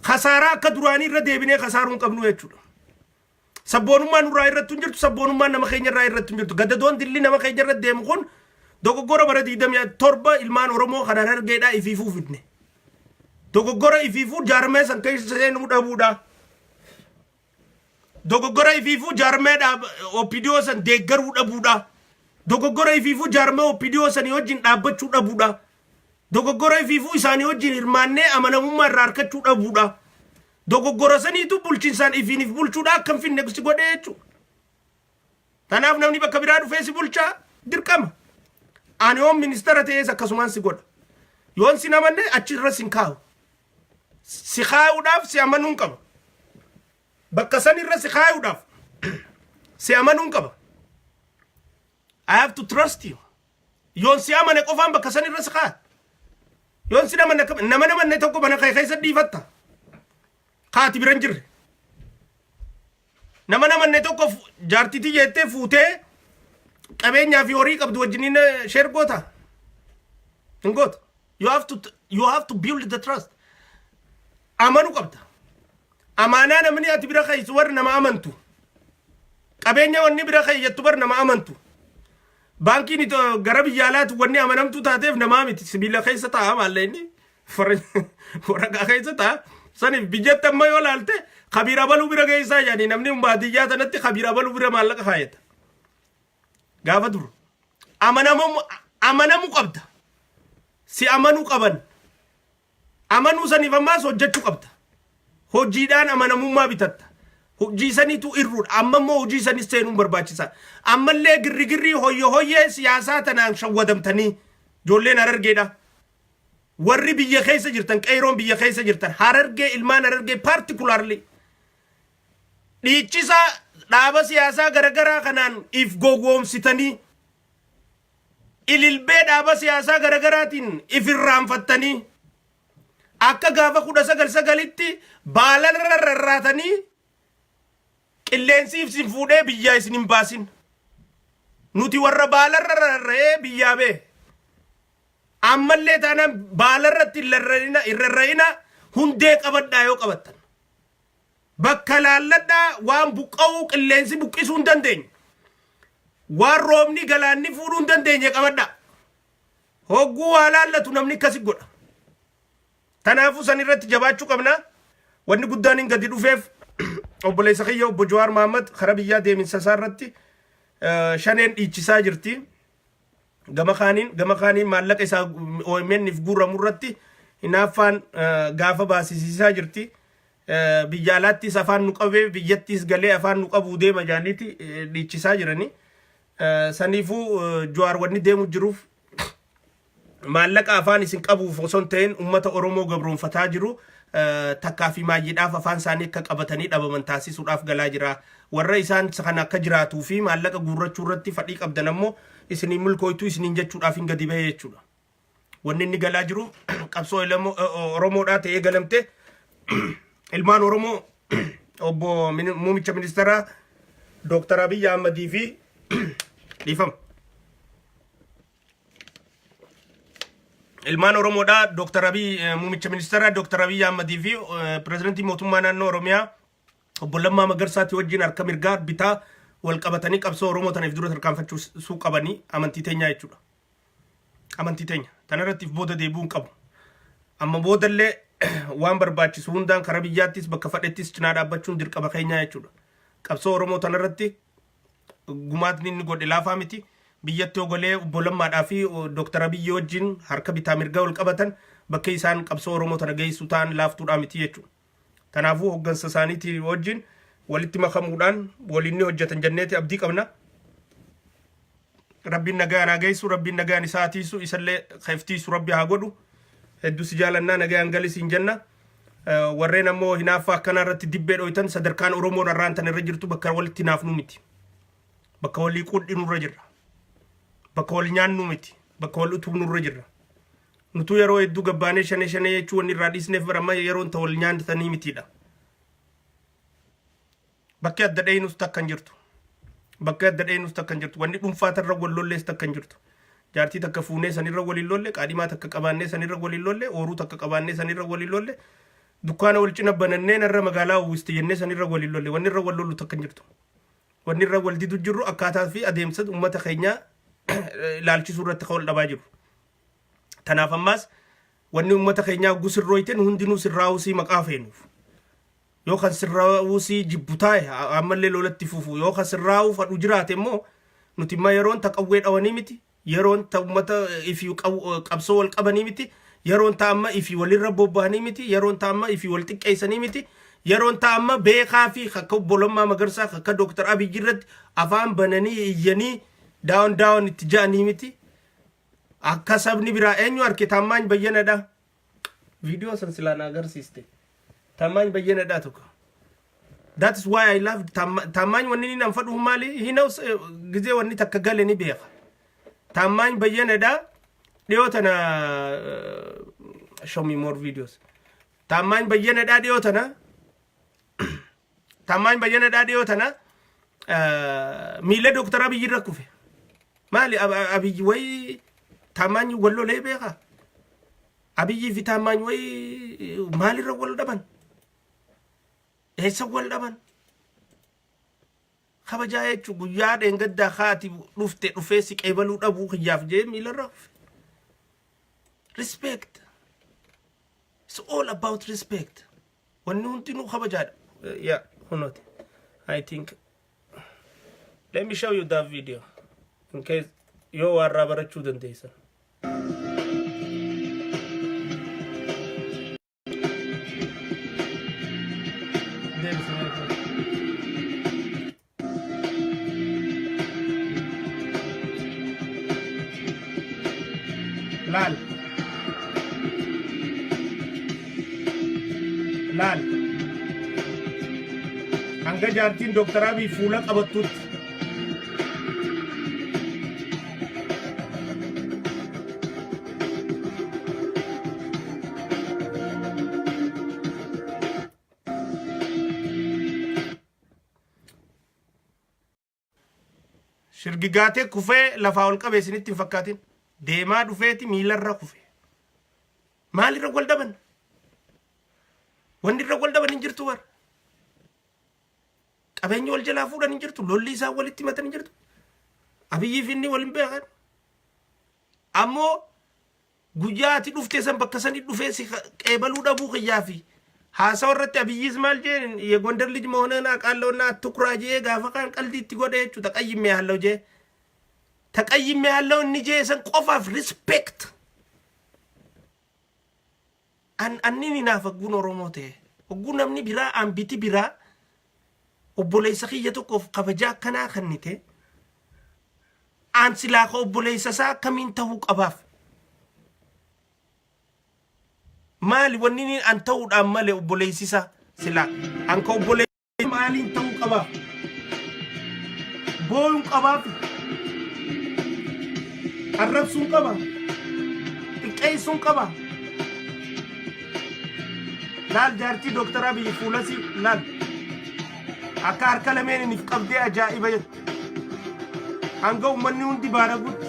Khasaaraa akka duraanii irra deebinee khasaaruu hin qabnu jechuudha. Sabboonummaan nurraa irratti hin jirtu, sabboonummaan nama keenya irraa irratti hin jirtu. Gadadoon dilli nama keenya irratti deemu kun dogoggora bara 27 ilmaan Oromoo kan Harargeedhaa ifiifuu fidne. Dogoggora ifiifuu jaarmee san keessa seenuu dhabuudha. Dogoggora ifiifuu jaarmeedhaa OPDO san deeggaruu dhabuudha. Dogoggora ifiifuu jaarmee OPDO sanii wajjin dhaabbachuu dhabuudha. Dogoggora ifiifuu isaanii wajjin hirmaannee amanamummaa irraa harkachuu dhabuudha. Dogoggora saniitu bulchiinsaan ifiiniif bulchuudha akkam finne si godhee jechuudha. Tanaaf namni bakka biraa dhufee si bulchaa dirqama. Ani yoon ministeera ta'es akkasumaan si godha. Yoon si namanne achirra sin kaa'u. Si kaa'uudhaaf si amanuun qaba. Bakka sanirra si kaa'uudhaaf si amanuun qaba. I have to trust you. Yoon si amane qofaan bakka sanirra si kaa'a. Yoon si namanne tokko mana keessa dhiifatta. Kaati biran jirre. Namanne tokko jaartitii jettee fuutee qabeenyaa fi horii qabdu wajjiniin sheer goota. Hin goota. You have to build the trust. Amanu qabda. Amaanaa namni ati bira keeysu warra nama amantu. Qabeenya wanni bira keeyyattu bar nama amantu. Baankiin gara biyya alaatu wanni amanamtu taateef namaa miti. Sibiila keessa ta'a maalla inni. Waraqaa keessa ta'a. Saniif biyyatti amma yoo laalte kabiira baluu bira geessaa jedhanii namni baadiyyaa sanatti kabiira baluu bira maallaqa faayata. Gaafa duru amanamu qabda. Si amanuu qaban. Amanuu saniif ammaas hojjechuu qabda. Hojiidhaan amanamummaa bitatta. Hojii saniitu irruudha. Amma immoo hojii sanis seenuun barbaachisa. Ammallee girrigirrii hoyyee siyaasaa tanaan shawwadamtanii ijoolleen Harargeedha. Warri biyya keessa jirtan qeeroon biyya keessa jirtan Harargee ilmaan Harargee particularly dhiichisa dhaaba siyaasaa garagaraa kanaan if gowwoomsitanii ililbee dhaaba siyaasaa garagaraatiin if irraanfattanii akka gaafa 1999tti baalarra rarraatanii qilleensiif sin fuudhee biyyaa isin hin baasin. Nuti warra baalarra rarra'ee biyyaa bee. Ammallee taanaan baalarratti irrarra'ina hundee qabadhaa yoo qabattan. Bakka laalladhaa waan buqqa'uu qilleensi buqqisuu hin dandeenye. Waan roobni galaanni fuudhuu hin dandeenye qabadhaa. Hogguu waa laallatu namni akkasi godha. Tanaafuu san irratti jabaachuu qabna. Wanni guddaan hin gadi dhufeef obboleessa kiyya obbo Jawaar Mohammad karaa biyyaa deeminsa isaa irratti shaneen dhiichisaa jirti. Gama kaaniin maallaqa isaa OMN'if guuramu irratti hinaaffaan gaafa baasisiisaa jirti. biyyaalatti afaan nu qabee biyyattis galee afaan nu qabuu deema jaaniiti dhiichisaa jirani. Saniifuu Jawaar wanni deemu jiruuf maallaqa afaan isin qabuuf osoo hin ta'in uummata Oromoo gabroonfataa jiru takkaa fi maayyiidhaaf afaan isaanii akka qabatanii dhabaman taasisuudhaaf galaa jira. Warra isaan kan akka jiraatuu fi maallaqa guurrachuu irratti fadhii qabdan ammoo isinii milkooytuu isiniin jechuudhaaf hin gadi bahee jechuudha. Wanni inni galaa jiru qabsoo Oromoodhaa ta'ee galamte ilmaan Oromoo obbo Muummicha Ministeeraa Dr. Abiy Ahmedii fi dhiifama. Ilmaan Oromoodhaa Dr. Abiy Muummicha Ministeeraa Dr. Abiy Ahmedii fi Pireezidantii Mootummaa Naannoo Oromiyaa obbo Lammaa Magarsaatti wajjin harka mirgaa bitaa wal qabatanii qabsoo Oromoo tanaaf dura tarkaanfachuu qabanii amantii teenya jechuudha. Amantii teenya tanarrattiif booda deebi'uun qabu. Amma boodallee waan barbaachisu hundaan karaa biyyaattis bakka fadhettis cinaa dhaabbachuun dirqama keenyaa jechuudha. Qabsoo Oromoo tanarratti gumaatni inni godhe laafaa miti. Biyyatti ogolee obbo Lammaadhaa fi Dr. Abiy wajjin harka bitaa mirgaa wal qabatan bakka isaan qabsoo Oromoo tana geessu ta'an laaftuudhaa miti jechuudha. Kanaafuu hoggansa isaaniitii wajjin walitti makamuudhaan waliin hojjetan jenneeti abdii qabna. Rabbiin nagaan haa geessu, Rabbiin nagaan isaa haa tiisu, isallee keeftiisu Rabbi haa godhu. Hedduu si jaalannaa nagaan galisiin jenna. Warreen ammoo hinaaffaa akkanaa irratti dibbee dho'itan sadarkaan Oromoon irraan tan irra jirtu bakka walitti hinaafnu miti. Bakka walii qudhinu irra jirra. Bakka wal nyaannu miti. Bakka wal utubnu irra jirra. Nutu yeroo hedduu gabbaanee shanee jechuun wanni irraa dhiisneef baramma yeroon ta'u wal nyaandatanii mitiidha. Bakki adda dheenus takkan jirtu. Bakki adda dheenus takkan jirtu. Wanni dhuunfaatarra wal lollees takkan jirtu. Jaartii takka fuunee sanirra waliin lolle, qaadhimaa takka qabaannee sanirra waliin lolle, ooruu takka qabaannee sanirra waliin lolle, dukkaana wal cina banannee narra magaalaa uwwiste jennee sanirra waliin lolle. Wanni irra wal lollu takkan jirtu. Wanni irra wal didu jirru akkaataa fi adeemsa uummata keenyaa ilaalchisuu irratti wal dhabaa jiru. Tanaaf ammaas wanni uummata keenyaa gusirrooyteen hundinuu sirraa'uusii maqaa feenuuf. Yookaan sirraa'uusii jibbutaa ammallee lolatti fufu yookaan sirraa'uu fadhu jiraate immoo nuti immoo yeroon taqawwee dhawanii miti. Yeroon ta uummata ifii qabsoo wal qabanii miti. Yeroon ta amma ifii walirra bobba'anii miti. Yeroon ta amma ifii wal xiqqeessanii miti. Yeroon ta amma beekaa fi akka obbo Lammaa Magarsaa akka Dr. Abiy irratti afaan bananii iyyanii daawon itti ja'anii miti. Akka sabni biraa eenyu arke Taammaany Bayyanadha. Viidiyoo san silaan agarsiiste. Taammaany Bayyanadha tokko. That is why I love Taammaany wanni inni anfadhu maali? He knows gizee wanni takka gale ni beeka. Taammaany Bayyanadha. Dhiyoo tana show me more videos. Taammaany Bayyanadha dhiyoo tana. Taammaany Bayyanadha dhiyoo tana miila Dr. Abiy irra kufe. Maali Abiy way Taammaany wal lolee beeka. Abiy fi Taammaany way maalirra wal dhaban? Eessa wal dhaban? Kabajaa jechuun guyyaa dheengaddaa haati dhufee si qeebaluu dhabuu kiyyaaf jee miilarra kufe. Respect. It's all about respect. Wanni hundinuu kabajaadha. Yeah, hunooti. I think. Let me show you that video. In case yoo warraa barachuu dandeessan. Laal. Laal. Hanga jaartiin Dr. Abiy fuula qabattutti. Shirgigaatee kufee lafaa ol qabee isinitti hin fakkaatin. Deemaa dhufeeti miilarra kufe. Maalirra wal dhaban? Wanni irra wal dhaban hin jirtu war. Qabeenya wal jalaa fuudhan hin jirtu. Lolli isaa walitti himatan hin jirtu. Abiyyi fi inni wal hin beekan. Ammoo guyyaa ati dhuftee san bakka sanii dhufee si qeebaluu dhabuu kiyyaa fi haasawa irratti Abiyyis maal jeen የጎንደር ልጅ መሆንህን አውቃለሁና አትኩራ ጄ ጋፋ ቃን ቀልዲ ትጎዳ jechu ተቀይሜ ያለው ጄ ተቀይሜ ያለው እንጂ ሰን ቆፋፍ ሪስፔክት አንኒኒ ናፈጉን ኦሮሞቴ oguu namni biraa ambiti biraa obboleessa kiyya tokkoof kabajaa akkanaa kennite aan silaa ka obboleessa isaa akkamiin ta'uu qabaaf maali wanni ni an ta'uudhaan malee obboleessi isaa silaa an ka obboleessa maaliin ta'uu qabaaf booyuun qabaaf arrabsuun qabaaf xiqqeessuun qabaaf laal jaartii Dr. Abiy fuulasi laal akka harka lameen inni qabdee ajaa'iba jettu hanga ummanni hundi baaragutti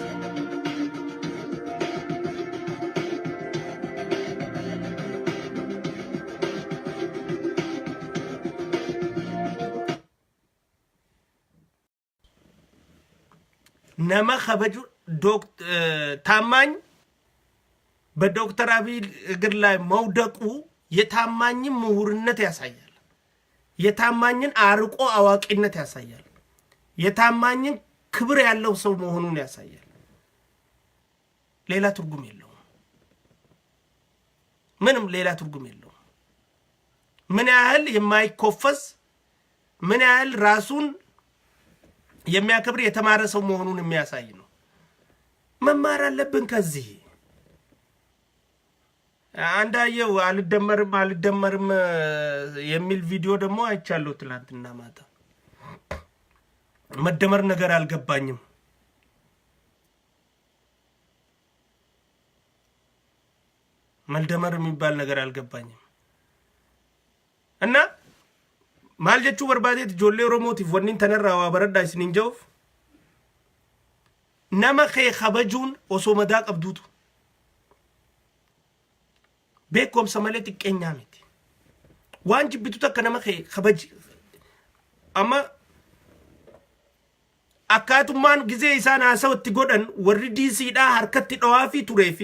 nama kabaju ታማኝ በዶክተር አብይ እግር ላይ መውደቁ የታማኝን ምሁርነት ያሳያል የታማኝን አርቆ አዋቂነት ያሳያል የታማኝን ክብር ያለው ሰው መሆኑን ያሳያል ሌላ ትርጉም የለውም ምንም ሌላ ትርጉም የለውም ምን ያህል የማይኮፈስ ምን ያህል ራሱን የሚያከብር የተማረ ሰው መሆኑን የሚያሳይ ነው መማር አለብን ከዚህ አንዳየው አልደመርም የሚል ቪዲዮ ደግሞ አይቻለሁ ትላንትና ማታ መደመር ነገር አልገባኝም መልደመር የሚባል ነገር አልገባኝም እና ማልጀቹ በርባዴት ጆሌ ኦሮሞቲፍ ወኒን ተነራዋ በረዳ ሲንንጆፍ ነመኸ ኸበጁን ኦሶ መዳ ቀብዱቱ ቤኮም ሰመለት ይቀኛምት ዋንጅ ቢቱ ተከነመኸ ኸበጅ አማ አካቱማን ጊዜ ኢሳና ሰውት ጎደን ወርዲ ሲዳ ሐርከት ዶዋፊ ቱሬፊ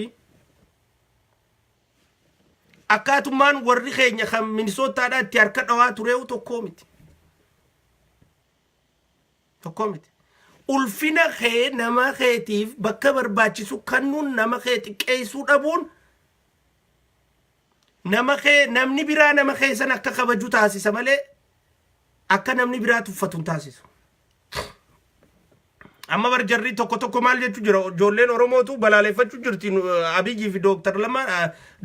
አካቱማን ወርዲ ኸኛ ሚኒሶታ ዳት ያርከ ዶዋ ቱሬው ተኮሚት ኡልፊና ኸ ነማ ኸቲፍ በከበር ባቺሱ ከኑን ነማ ኸቲ ቀይሱ ደቡን ነማ ኸ ነምኒ ቢራ ነማ ኸ ሰን አከ ከበጁ ታሲሰ ማለ አከ ነምኒ ቢራ ትፈቱን ታሲሱ አማ በርጀሪ ቶኮ ማል ጀቹ ጅሮ ጆሌን ኦሮሞቱ በላላይፈቹ ጅርቲ አብይ ፊ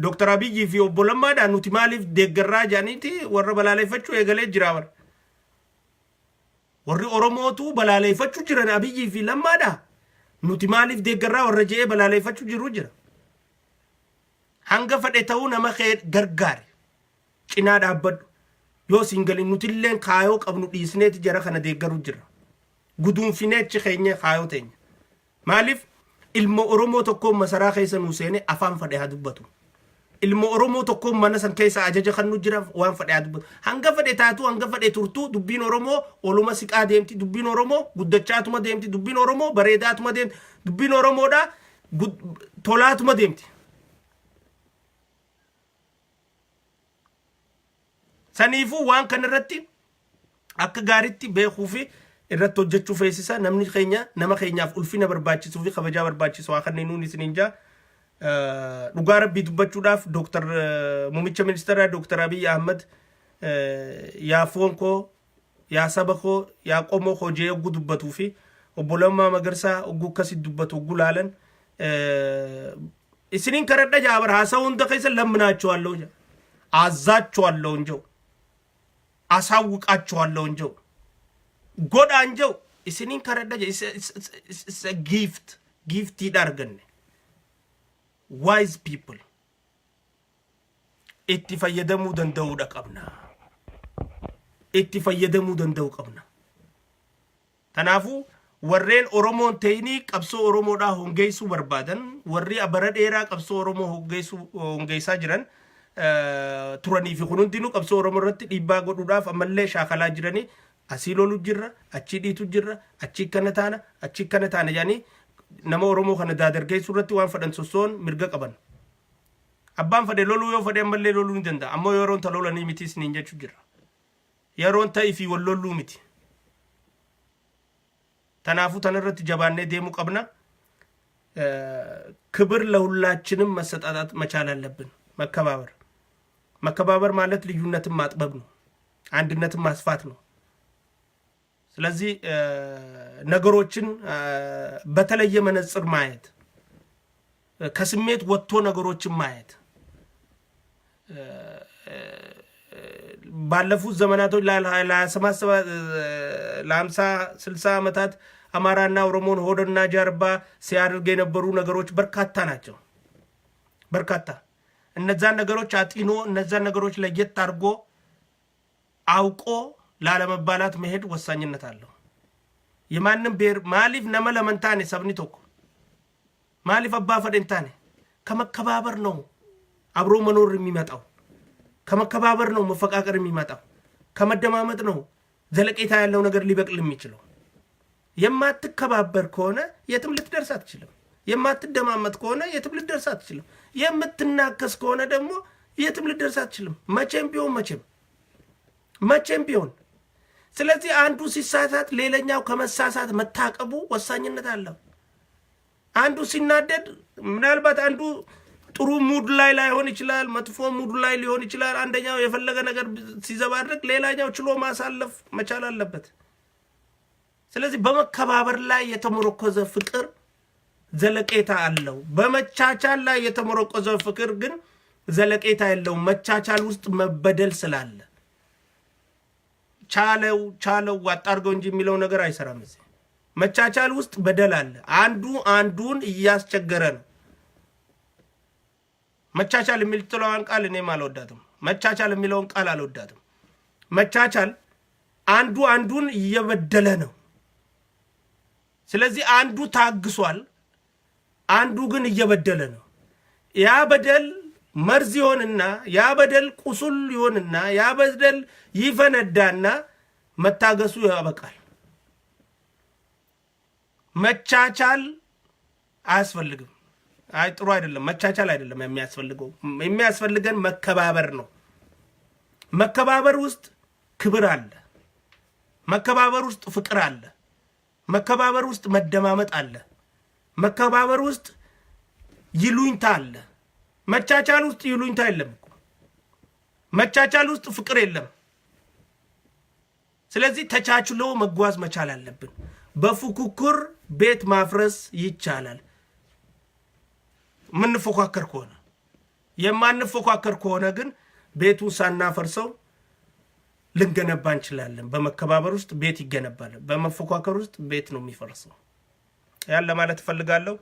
ዶክተር አብይ ፊ ኦቦ ለማ ዳኑቲ ማሊፍ ደገራ ጃኒቲ ወረ በላላይፈቹ የገሌ ጅራበር ወሪ ኦሮሞቱ በላላይፈቹ ጅረን አብይ ፊ ለማዳ ኑቲ ማሊፍ ደገራ ወረጀ በላላይፈቹ ጅሩ ጅራ hanga fadhetau nama khair gargar cina dabbad yo singali nutillen kaayo qabnu dhisneet jara kana deeggaru jira gudun fineech kheenye kaayo teenya malif ilmo oromo tokko masara khaysa nusene afan fadhe hadubbatu ilmo oromo tokko manasan kaysa ajaja khanu jira wan fadhe hadubbatu hanga fadhe taatu hanga fadhe turtu dubbin oromo oluma siqa deemti dubbin oromo guddachatuma deemti dubbin oromo bareedatuma deemti dubbin oromo da tolatuma deemti sanifu waan kan irratti akka gaaritti beekuufi irratti hojjechuu feesisa namni keenya nama keenyaaf ulfina barbaachisuu fi kabajaa barbaachisu waa kanneen nuuni sininja dhugaa rabbii dubbachuudhaaf Dr. Muummicha Ministeera Dr. Abiy Ahmed yaa foonko yaa sabako yaa qomoo hojii oggu dubbatuu fi obbolammaa magarsaa oggu akkasi dubbatu oggu laalan isiniin karadha jaabar haasaa hunda keessa lamminaachዋለሁ አዛቸዋለሁ እንጆ አሳውቃቸዋለሁ እንጆ ጎዳ እንጆ እስኒን ከረዳጀ it's a gift ይዳርገን wise people itti fayyadamu danda'u danda'u qabna tanafu warreen oromoon ta'ini qabsoo oromoodha hongeessu barbaadan warri abara dheeraa qabsoo oromoo hongeessaa jiran turanii fi kunundinu qabsoo oromoo irratti dhiibbaa godhuudhaaf ammallee shaakalaa jiranii asii lolu jirra achi dhiitu jirra achi kana taana yaani nama oromoo kana daadargeessu irratti waan fadhan sossoon mirga qaban abbaan fadhe lolu yoo fadhe ammallee loluu ni danda'a ammoo yeroon ta lolanii miti isiniin jechuu jirra yeroon ta'ii fi wal loluu miti tanaafu tanarratti jabaannee deemuu qabna ክብር ለሁላችንም መሰጣጣት መቻል አለብን መከባበር መከባበር ማለት ልዩነትን ማጥበብ ነው፣ አንድነትን ማስፋት ነው። ስለዚህ ነገሮችን በተለየ መነጽር ማየት፣ ከስሜት ወጥቶ ነገሮችን ማየት ባለፉት ዘመናቶች ለ50 60 ዓመታት አማራና ኦሮሞን ሆድና ጀርባ ሲያደርግ የነበሩ ነገሮች በርካታ ናቸው። በርካታ እነዛን ነገሮች አጢኖ እነዛን ነገሮች ለየት አድርጎ አውቆ ላለመባላት መሄድ ወሳኝነት አለው። የማንም ብሔር ማሊፍ ነመለመንታኔ ሰብኒ ቶኮ ማሊፍ አባ ፈደንታኔ ከመከባበር ነው አብሮ መኖር የሚመጣው። ከመከባበር ነው መፈቃቀር የሚመጣው። ከመደማመጥ ነው ዘለቄታ ያለው ነገር ሊበቅል የሚችለው። የማትከባበር ከሆነ የትም ልትደርስ አትችልም። የማትደማመጥ ከሆነ የትም ልትደርስ አትችልም። የምትናከስ ከሆነ ደግሞ የትም ልትደርስ አትችልም። መቼም ቢሆን ስለዚህ አንዱ ሲሳሳት ሌላኛው ከመሳሳት መታቀቡ ወሳኝነት አለው። አንዱ ሲናደድ ምናልባት አንዱ ጥሩ ሙድ ላይ ላይሆን ይችላል፣ መጥፎ ሙድ ላይ ሊሆን ይችላል። አንደኛው የፈለገ ነገር ሲዘባርቅ ሌላኛው ችሎ ማሳለፍ መቻል አለበት። ስለዚህ በመከባበር ላይ የተመረኮዘ ፍቅር ዘለቄታ አለው። በመቻቻል ላይ የተመረኮዘ ፍቅር ግን ዘለቄታ የለውም። መቻቻል ውስጥ መበደል ስላለ ቻለው አጣርገው እንጂ የሚለው ነገር አይሰራም። እዚህ መቻቻል ውስጥ በደል አለ። አንዱ አንዱን እያስቸገረ ነው። መቻቻል የሚለውን ቃል እኔም አልወዳትም። መቻቻል የሚለውን ቃል አልወዳትም። መቻቻል አንዱ አንዱን እየበደለ ነው። ስለዚህ አንዱ ታግሷል፣ አንዱ ግን እየበደለ ነው። ያ በደል መርዝ ይሆንና ያ በደል ቁስል ይሆንና ያ በደል ይፈነዳና መታገሱ ያበቃል። መቻቻል አያስፈልግም። አይ ጥሩ አይደለም። መቻቻል አይደለም የሚያስፈልገው። የሚያስፈልገን መከባበር ነው። መከባበር ውስጥ ክብር አለ። መከባበር ውስጥ ፍቅር አለ። መከባበር ውስጥ መደማመጥ አለ። መከባበር ውስጥ ይሉኝታ አለ። መቻቻል ውስጥ ይሉኝታ የለም እኮ። መቻቻል ውስጥ ፍቅር የለም። ስለዚህ ተቻችሎ መጓዝ መቻል አለብን። በፉክክር ቤት ማፍረስ ይቻላል ምንፎካከር ከሆነ። የማንፎካከር ከሆነ ግን ቤቱን ሳናፈርሰው ልንገነባ እንችላለን። በመከባበር ውስጥ ቤት ይገነባል። በመፎካከር ውስጥ ቤት ነው የሚፈርሰው። ያን ለማለት ፈልጋለሁ።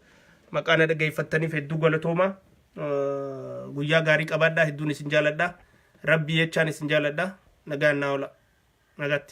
መቃነ ደገ ይፈተኒ ፈዱ ገለቶማ ጉያ ጋሪ ቀባዳ ሂዱን ሲንጃለዳ ረቢ የቻን ሲንጃለዳ ነጋና ወላ ነጋቲ